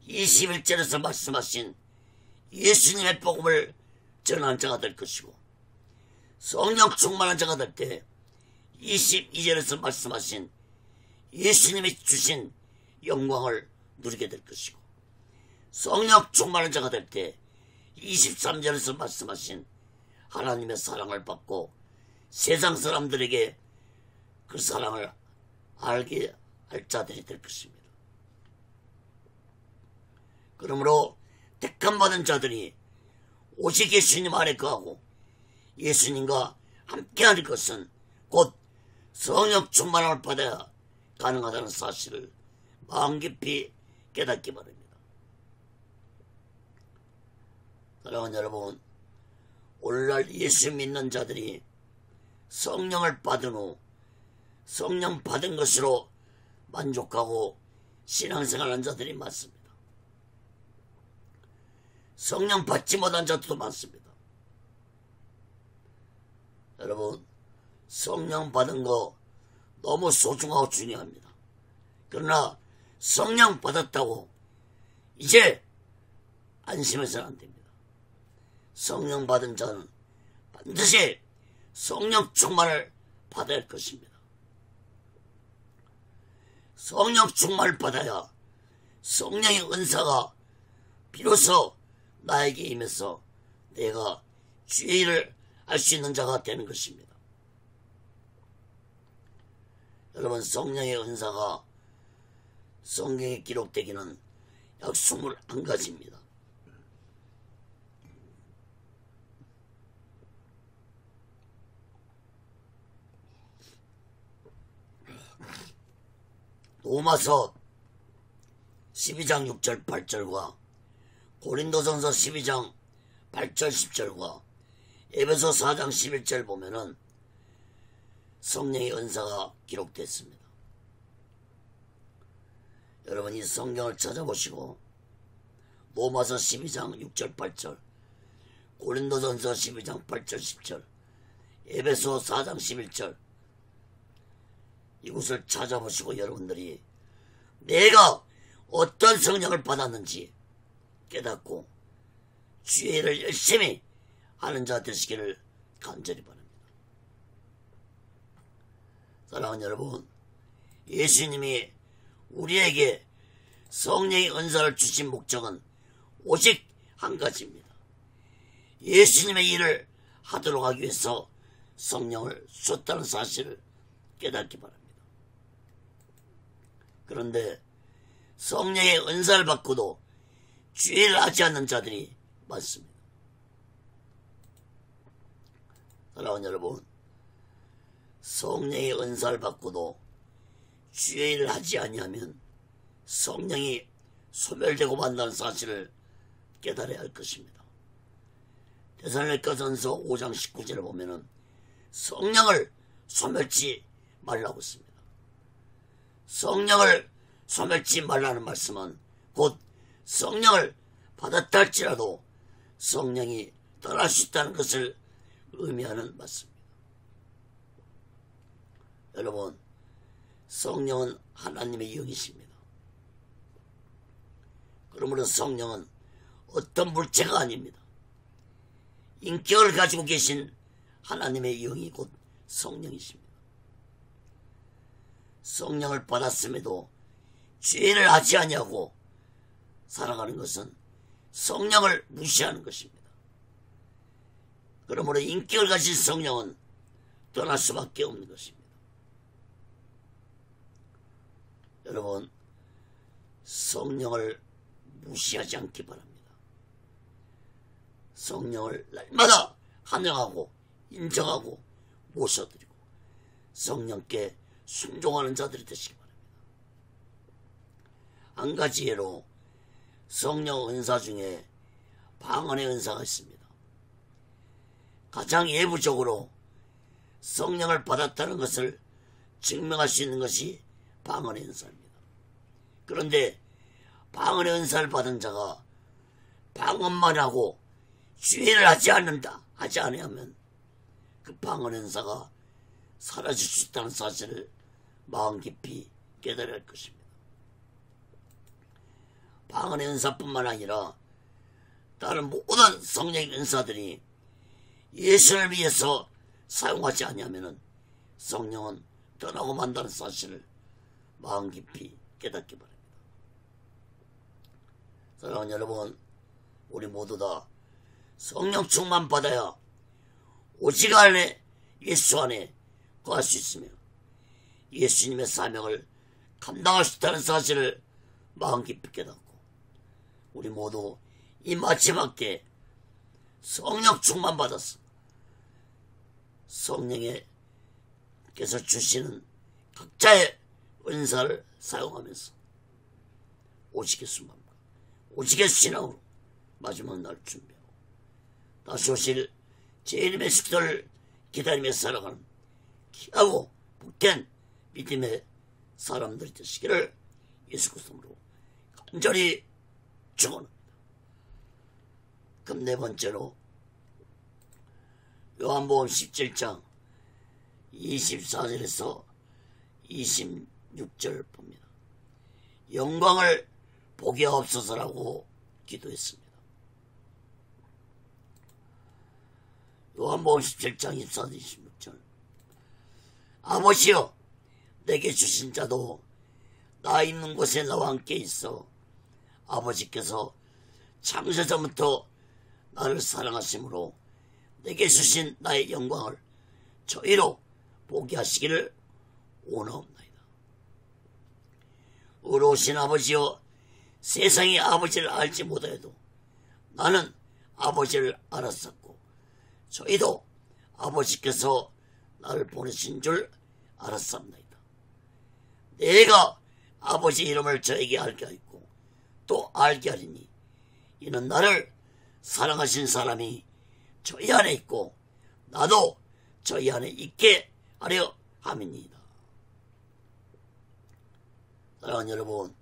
[SPEAKER 1] 21절에서 말씀하신 예수님의 복음을 전하는 자가 될 것이고, 성령 충만한 자가 될 때 22절에서 말씀하신 예수님이 주신 영광을 누리게 될 것이고, 성령 충만한 자가 될 때 23절에서 말씀하신 하나님의 사랑을 받고 세상 사람들에게 그 사랑을 알게 할 자들이 될 것입니다. 그러므로 택함받은 자들이 오직 예수님 아래 거하고 예수님과 함께하는 것은 곧 성령 충만함을 받아야 가능하다는 사실을 마음 깊이 깨닫기 바랍니다. 사랑하는 여러분, 오늘날 예수 믿는 자들이 성령을 받은 후 성령 받은 것으로 만족하고 신앙생활하는 자들이 많습니다. 성령 받지 못한 자들도 많습니다. 여러분, 성령 받은 거 너무 소중하고 중요합니다. 그러나 성령 받았다고 이제 안심해서는 안 됩니다. 성령 받은 자는 반드시 성령 충만을 받아야 할 것입니다. 성령 충만을 받아야 성령의 은사가 비로소 나에게 임해서 내가 주의 일을 할 수 있는 자가 되는 것입니다. 여러분, 성령의 은사가 성경에 기록되기는 약 21가지입니다. 로마서 12장 6절 8절과 고린도전서 12장 8절 10절과 에베소 4장 11절 보면은 성령의 은사가 기록됐습니다. 여러분, 이 성경을 찾아보시고 로마서 12장 6절 8절, 고린도전서 12장 8절 10절, 에베소 4장 11절 이곳을 찾아보시고 여러분들이 내가 어떤 성령을 받았는지 깨닫고 주의 일을 열심히 하는 자 되시기를 간절히 바랍니다. 사랑하는 여러분, 예수님이 우리에게 성령의 은사를 주신 목적은 오직 한 가지입니다. 예수님의 일을 하도록 하기 위해서 성령을 줬다는 사실을 깨닫기 바랍니다. 그런데 성령의 은사를 받고도 주의를 하지 않는 자들이 많습니다. 사랑하는 여러분, 성령의 은사를 받고도 주의를 하지 아니하면 성령이 소멸되고 만다는 사실을 깨달아야 할 것입니다. 데살로니가전서 5장 19절을 보면은 성령을 소멸치 말라고 했습니다. 성령을 소멸치 말라는 말씀은 곧 성령을 받았다 할지라도 성령이 떠날 수 있다는 것을 의미하는 말씀입니다. 여러분, 성령은 하나님의 영이십니다. 그러므로 성령은 어떤 물체가 아닙니다. 인격을 가지고 계신 하나님의 영이 곧 성령이십니다. 성령을 받았음에도 죄를 하지 아니하고 살아가는 것은 성령을 무시하는 것입니다. 그러므로 인격을 가진 성령은 떠날 수밖에 없는 것입니다. 여러분, 성령을 무시하지 않기 바랍니다. 성령을 날마다 환영하고 인정하고 모셔드리고 성령께 순종하는 자들이 되시기 바랍니다. 한 가지 예로 성령 은사 중에 방언의 은사가 있습니다. 가장 예부적으로 성령을 받았다는 것을 증명할 수 있는 것이 방언의 은사입니다. 그런데 방언의 은사를 받은 자가 방언만 하고 주의를 하지 않으면 그 방언의 은사가 사라질 수 있다는 사실을 마음 깊이 깨달아야 할 것입니다. 방언의 은사뿐만 아니라 다른 모든 성령의 은사들이 예수를 위해서 사용하지 아니하면 성령은 떠나고 만다는 사실을 마음 깊이 깨닫기 바랍니다. 사랑하는 여러분, 우리 모두 다 성령 충만 받아야 오직 안에 예수 안에 거할 수 있으며 예수님의 사명을 감당할 수 있다는 사실을 마음 깊이 깨닫고 우리 모두 이 마지막 때 성령 충만 받았어. 성령께서 주시는 각자의 은사를 사용하면서 오직의 순간과 오직의 신앙으로 마지막 날 준비하고 다시 오실 주님의 식도를 기다리며 살아가는 귀하고 복된 믿음의 사람들이 되시기를 예수 그리스도로 간절히 축원합니다. 그럼 네 번째로 요한복음 17장 24절에서 26절 봅니다. 영광을 보게 없어서라고 기도했습니다. 요한복음 17장 24절 26절 아버지여 내게 주신 자도 나 있는 곳에 나와 함께 있어 아버지께서 창세전부터 나를 사랑하심으로 내게 주신 나의 영광을 저희로 보게 하시기를 원하옵나이다. 의로우신 아버지여 세상이 아버지를 알지 못하여도 나는 아버지를 알았었고 저희도 아버지께서 나를 보내신 줄 알았습니다. 내가 아버지 이름을 저에게 알게 하였고 또 알게 하리니 이는 나를 사랑하신 사람이 저희 안에 있고 나도 저희 안에 있게 하려 함이니이다. 사랑하는 여러분,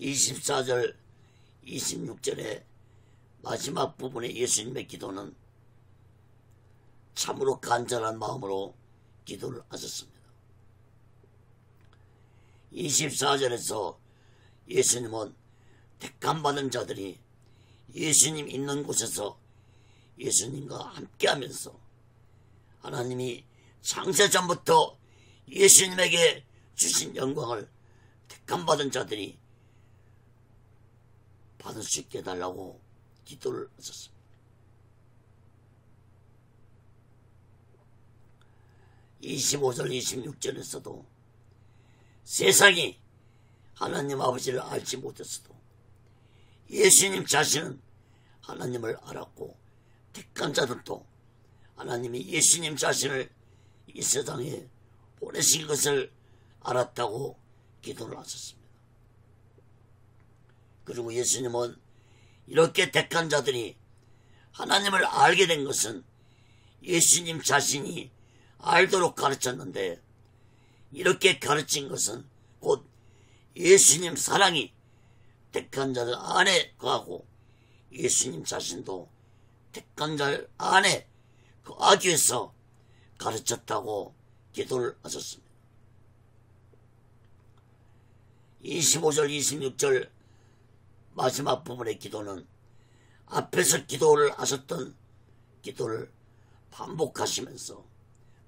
[SPEAKER 1] 24절 26절의 마지막 부분의 예수님의 기도는 참으로 간절한 마음으로 기도를 하셨습니다. 24절에서 예수님은 택함받은 자들이 예수님 있는 곳에서 예수님과 함께하면서 하나님이 창세전부터 예수님에게 주신 영광을 택함받은 자들이 받을 수 있게 해달라고 기도를 하셨습니다. 25절 26절에서도 세상이 하나님 아버지를 알지 못했어도 예수님 자신은 하나님을 알았고 택한 자들도 하나님이 예수님 자신을 이 세상에 보내신 것을 알았다고 기도를 하셨습니다. 그리고 예수님은 이렇게 택한 자들이 하나님을 알게 된 것은 예수님 자신이 알도록 가르쳤는데 이렇게 가르친 것은 곧 예수님 사랑이 택한 자들 안에 거하고 예수님 자신도 택한 자들 안에 거하기 위해서 가르쳤다고 기도를 하셨습니다. 25절 26절 마지막 부분의 기도는 앞에서 기도를 하셨던 기도를 반복하시면서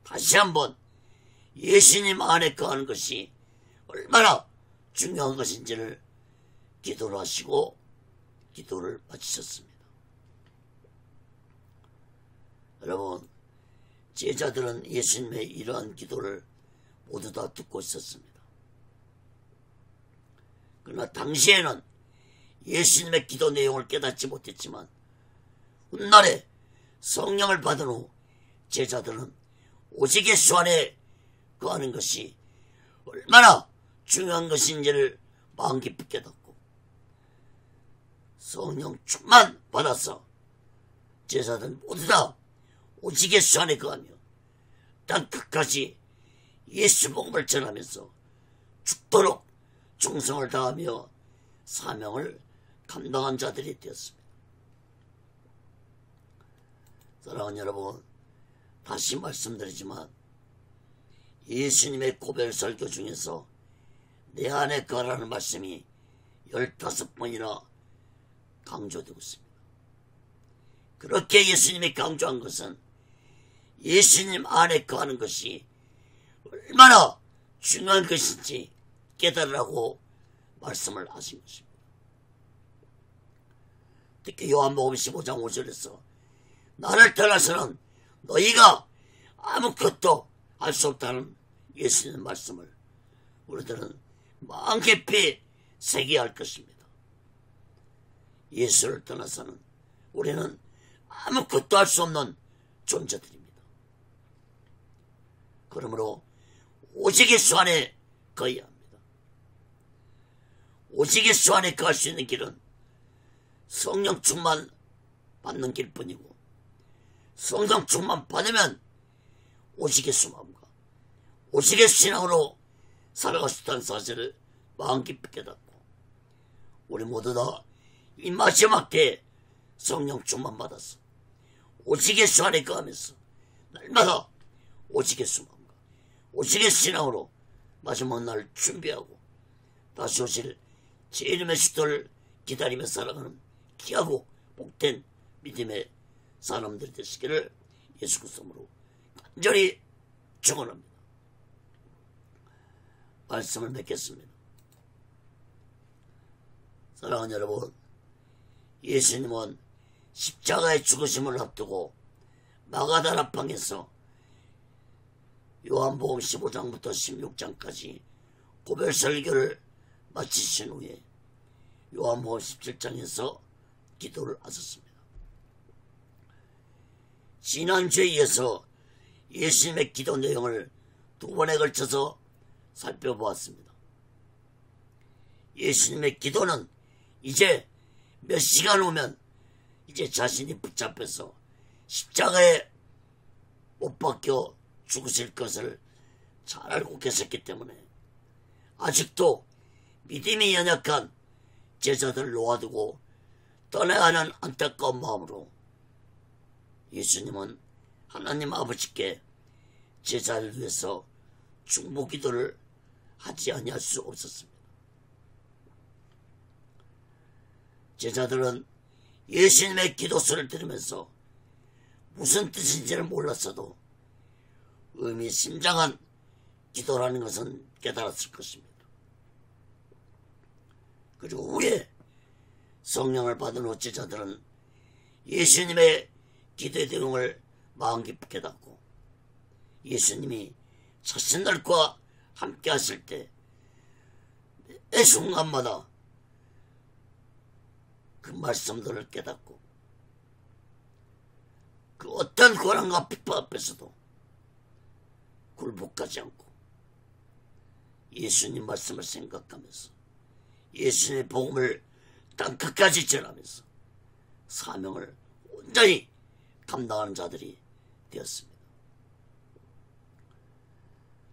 [SPEAKER 1] 다시 한번 예수님 안에 거하는 것이 얼마나 중요한 것인지를 기도를 하시고 기도를 마치셨습니다. 여러분, 제자들은 예수님의 이러한 기도를 모두 다 듣고 있었습니다. 그러나 당시에는 예수님의 기도 내용을 깨닫지 못했지만 훗날에 성령을 받은 후 제자들은 오직 예수 안에 거하는 것이 얼마나 중요한 것인지를 마음 깊이 깨닫고 성령 충만 받아서 제자들 모두 다 오직 예수 안에 거하며 땅 끝까지 예수 복음을 전하면서 죽도록 충성을 다하며 사명을 감당한 자들이 되었습니다. 사랑하는 여러분, 다시 말씀드리지만 예수님의 고별 설교 중에서 내 안에 거하라는 말씀이 15번이나 강조되고 있습니다. 그렇게 예수님이 강조한 것은 예수님 안에 거하는 것이 얼마나 중요한 것인지 깨달으라고 말씀을 하신 것입니다. 특히 요한복음 15장 5절에서 나를 떠나서는 너희가 아무것도 할 수 없다는 예수님의 말씀을 우리들은 마음 깊이 새겨야 할 것입니다. 예수를 떠나서는 우리는 아무것도 할 수 없는 존재들입니다. 그러므로 오직 예수 안에 거해야 합니다. 오직 예수 안에 거할 수 있는 길은 성령 충만 받는 길뿐이고, 성령 충만 받으면 오직 예수 마음과 오직 예수 신앙으로 살아갈 수 있다는 사실을 마음 깊이 깨닫고, 우리 모두 다 이 마지막 때에 성령 충만 받았어 오직 예수 안에 거하면서 날마다 오직 예수 마음과 오직 예수 신앙으로 마지막 날을 준비하고 다시 오실 제 이름의 주를 기다리며 살아가는 귀하고 복된 믿음의 사람들이 되시기를 예수 그리스도로 간절히 축원합니다. 말씀을 맺겠습니다. 사랑하는 여러분, 예수님은 십자가의 죽으심을 앞두고 마가다라 방에서 요한복음 15장부터 16장까지 고별 설교를 마치신 후에 요한복음 17장에서 기도를 하셨습니다. 지난주에 이어서 예수님의 기도 내용을 두 번에 걸쳐서 살펴보았습니다. 예수님의 기도는 이제 몇 시간 후면 이제 자신이 붙잡혀서 십자가에 못 박혀 죽으실 것을 잘 알고 계셨기 때문에 아직도 믿음이 연약한 제자들을 놓아두고 떠나야 하는 안타까운 마음으로 예수님은 하나님 아버지께 제자를 위해서 중보기도를 하지 아니할 수 없었습니다. 제자들은 예수님의 기도소를 들으면서 무슨 뜻인지를 몰랐어도 의미심장한 기도라는 것은 깨달았을 것입니다. 그리고 후에 성령을 받은 후 제자들은 예수님의 기도의 내용을 마음 깊이 깨닫고 예수님이 자신들과 함께 하실 때 매 순간마다 그 말씀들을 깨닫고 그 어떤 고난과 핍박 앞에서도 굴복하지 않고 예수님 말씀을 생각하면서 예수님의 복음을 땅끝까지 전하면서 사명을 온전히 감당하는 자들이 되었습니다.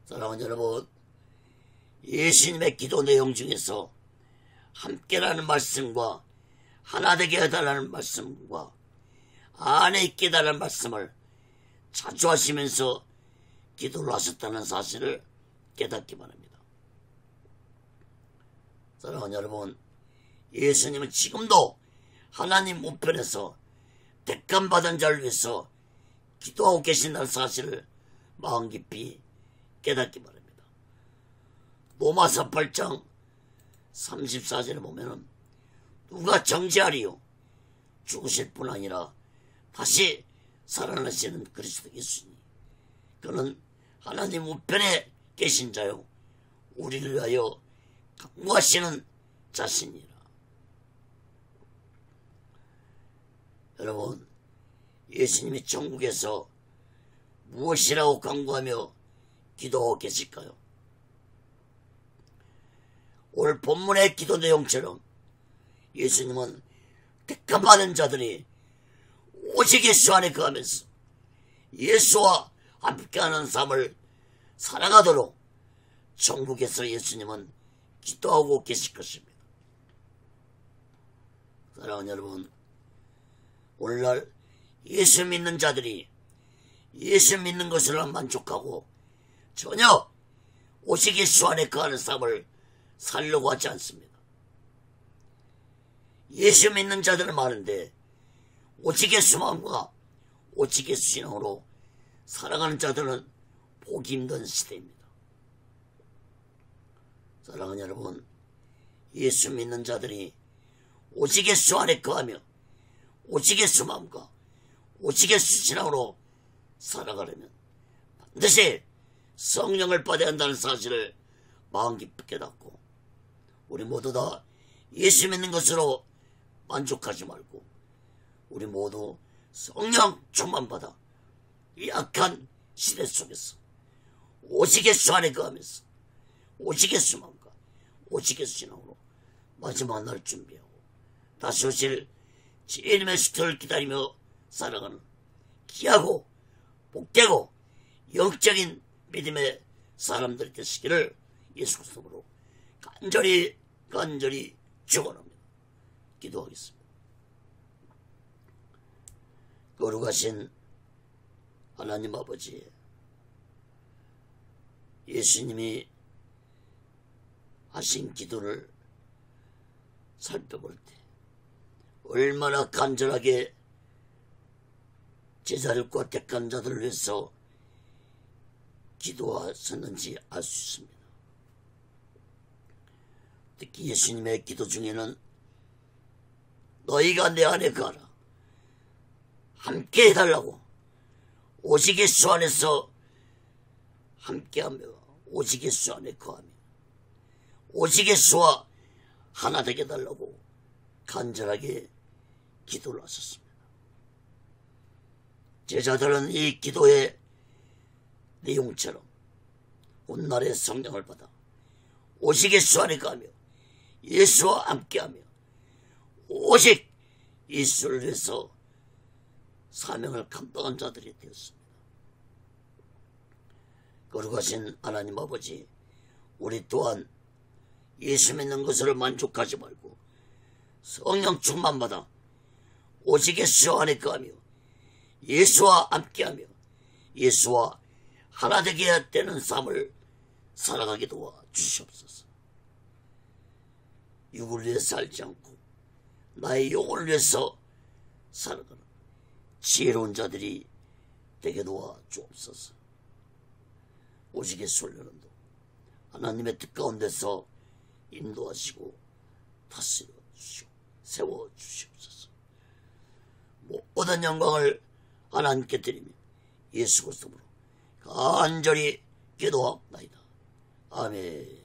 [SPEAKER 1] 사랑하는 여러분, 예수님의 기도 내용 중에서 함께라는 말씀과 하나 되게 해달라는 말씀과 안에 있게 해달라는 말씀을 자주 하시면서 기도를 하셨다는 사실을 깨닫기 바랍니다. 사랑하는 여러분, 예수님은 지금도 하나님 우편에서 택함받은 자를 위해서 기도하고 계신다는 사실을 마음 깊이 깨닫기 바랍니다. 로마서 8장 34절에 보면은 누가 정죄하리요? 죽으실 뿐 아니라 다시 살아나시는 그리스도 예수님, 그는 하나님 우편에 계신 자요 우리를 위하여 강구하시는 자신이라. 여러분, 예수님이 천국에서 무엇이라고 강구하며 기도하고 계실까요? 오늘 본문의 기도 내용처럼 예수님은 택함받은 자들이 오직 예수 안에 거하면서 예수와 함께하는 삶을 살아가도록 천국에서 예수님은 기도하고 계실 것입니다. 사랑하는 여러분, 오늘날 예수 믿는 자들이 예수 믿는 것으로 만족하고 전혀 오직 예수 안에 거하는 삶을 살려고 하지 않습니다. 예수 믿는 자들은 많은데 오직 예수 마음과 오직 예수 신앙으로 살아가는 자들은 보기 힘든 시대입니다. 사랑하는 여러분, 예수 믿는 자들이 오직 예수 안에 거하며 오직 예수 마음과 오직 예수 신앙으로 살아가려면 반드시 성령을 받아야 한다는 사실을 마음 깊이 깨닫고 우리 모두 다 예수 믿는 것으로 만족하지 말고 우리 모두 성령 충만받아 이 악한 시대 속에서 오직 예수 안에 거하면서 오직 예수만과 오직 예수 신앙으로 마지막 날 준비하고 다시 오실 주님의 수태를 기다리며 살아가는 귀하고 복되고 영적인 믿음의 사람들이 되시기를 예수 그리스도로 간절히 축원합니다. 기도하겠습니다. 거룩하신 하나님 아버지, 예수님이 하신 기도를 살펴볼 때 얼마나 간절하게 제자들과 택한 자들을 위해서 기도하셨는지 알 수 있습니다. 특히 예수님의 기도 중에는 너희가 내 안에 거하라, 함께 해달라고, 오직 예수 안에서 함께하며 오직 예수 안에 거하며 오직 예수와 하나 되게 해달라고 간절하게 기도를 하셨습니다. 제자들은 이 기도의 내용처럼 훗날의 성령을 받아 오직 예수 안에 거하며 예수와 함께하며 오직 예수를 위해서 사명을 감당한 자들이 되었습니다. 거룩하신 하나님 아버지, 우리 또한 예수 믿는 것으로 만족하지 말고 성령 충만받아 오직 예수 안에 거하며 예수와 함께하며 예수와 하나 되게 되는 삶을 살아가게 도와 주시옵소서. 육을 위해 살지 않고 나의 영혼을 위해서 살아가는 지혜로운 자들이 되게 도와 주옵소서. 오직 예수를 연한도 하나님의 뜻 가운데서 인도하시고 다스려 주시고 세워 주시옵소서. 모든 영광을 하나님께 드리며 예수 그리스도로 간절히 기도하옵나이다. 아멘.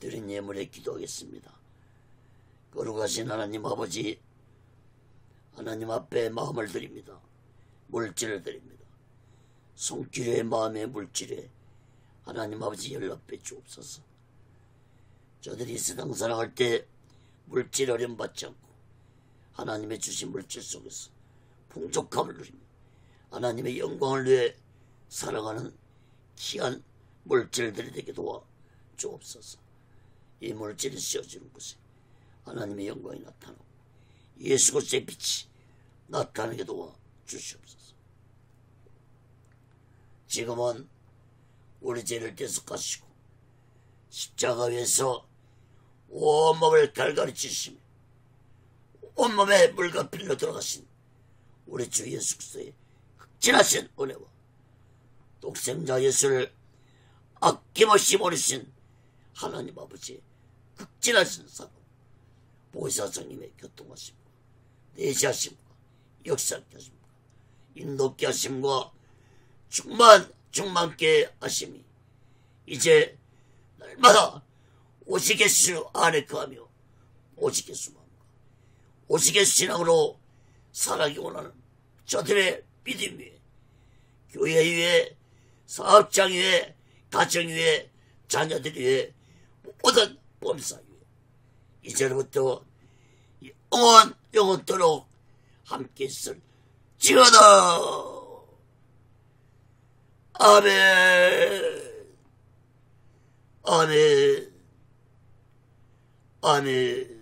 [SPEAKER 1] 드린 예물에 기도하겠습니다. 거룩하신 하나님 아버지, 하나님 앞에 마음을 드립니다. 물질을 드립니다. 손길의 마음의 물질에 하나님 아버지 연락해 주옵소서. 저들이 세상 살아갈 때 물질 어려움 받지 않고 하나님의 주신 물질 속에서 풍족함을 누리며 하나님의 영광을 위해 살아가는 귀한 물질들이 되게 도와 주옵소서. 이 물질이 씌워지는 곳에 하나님의 영광이 나타나고 예수 그리스도의 빛이 나타나게 도와 주시옵소서. 지금은 우리 죄를 대속하시고 십자가 위에서 온몸을 갈갈이 찢으시며 온몸에 물과 피로 들어가신 우리 주 예수 그리스도의 극진하신 은혜와 독생자 예수를 아낌없이 버리신 하나님 아버지의 극진하신 사랑, 보혜사장님의 교통하심과 내시하심과 역사하게 하심과 인도케 하심과 충만케 하심이 이제 날마다 오직 예수 안에 거하며 오직 예수만과 오직 예수 신앙으로 살아가기 원하는 저들의 믿음 위에, 교회 위에, 사업장 위에, 가정 위에, 자녀들 위에, 모든 범사 위에 이제부터 영원토록 함께 있을지어다. 아멘. 아멘. 아멘.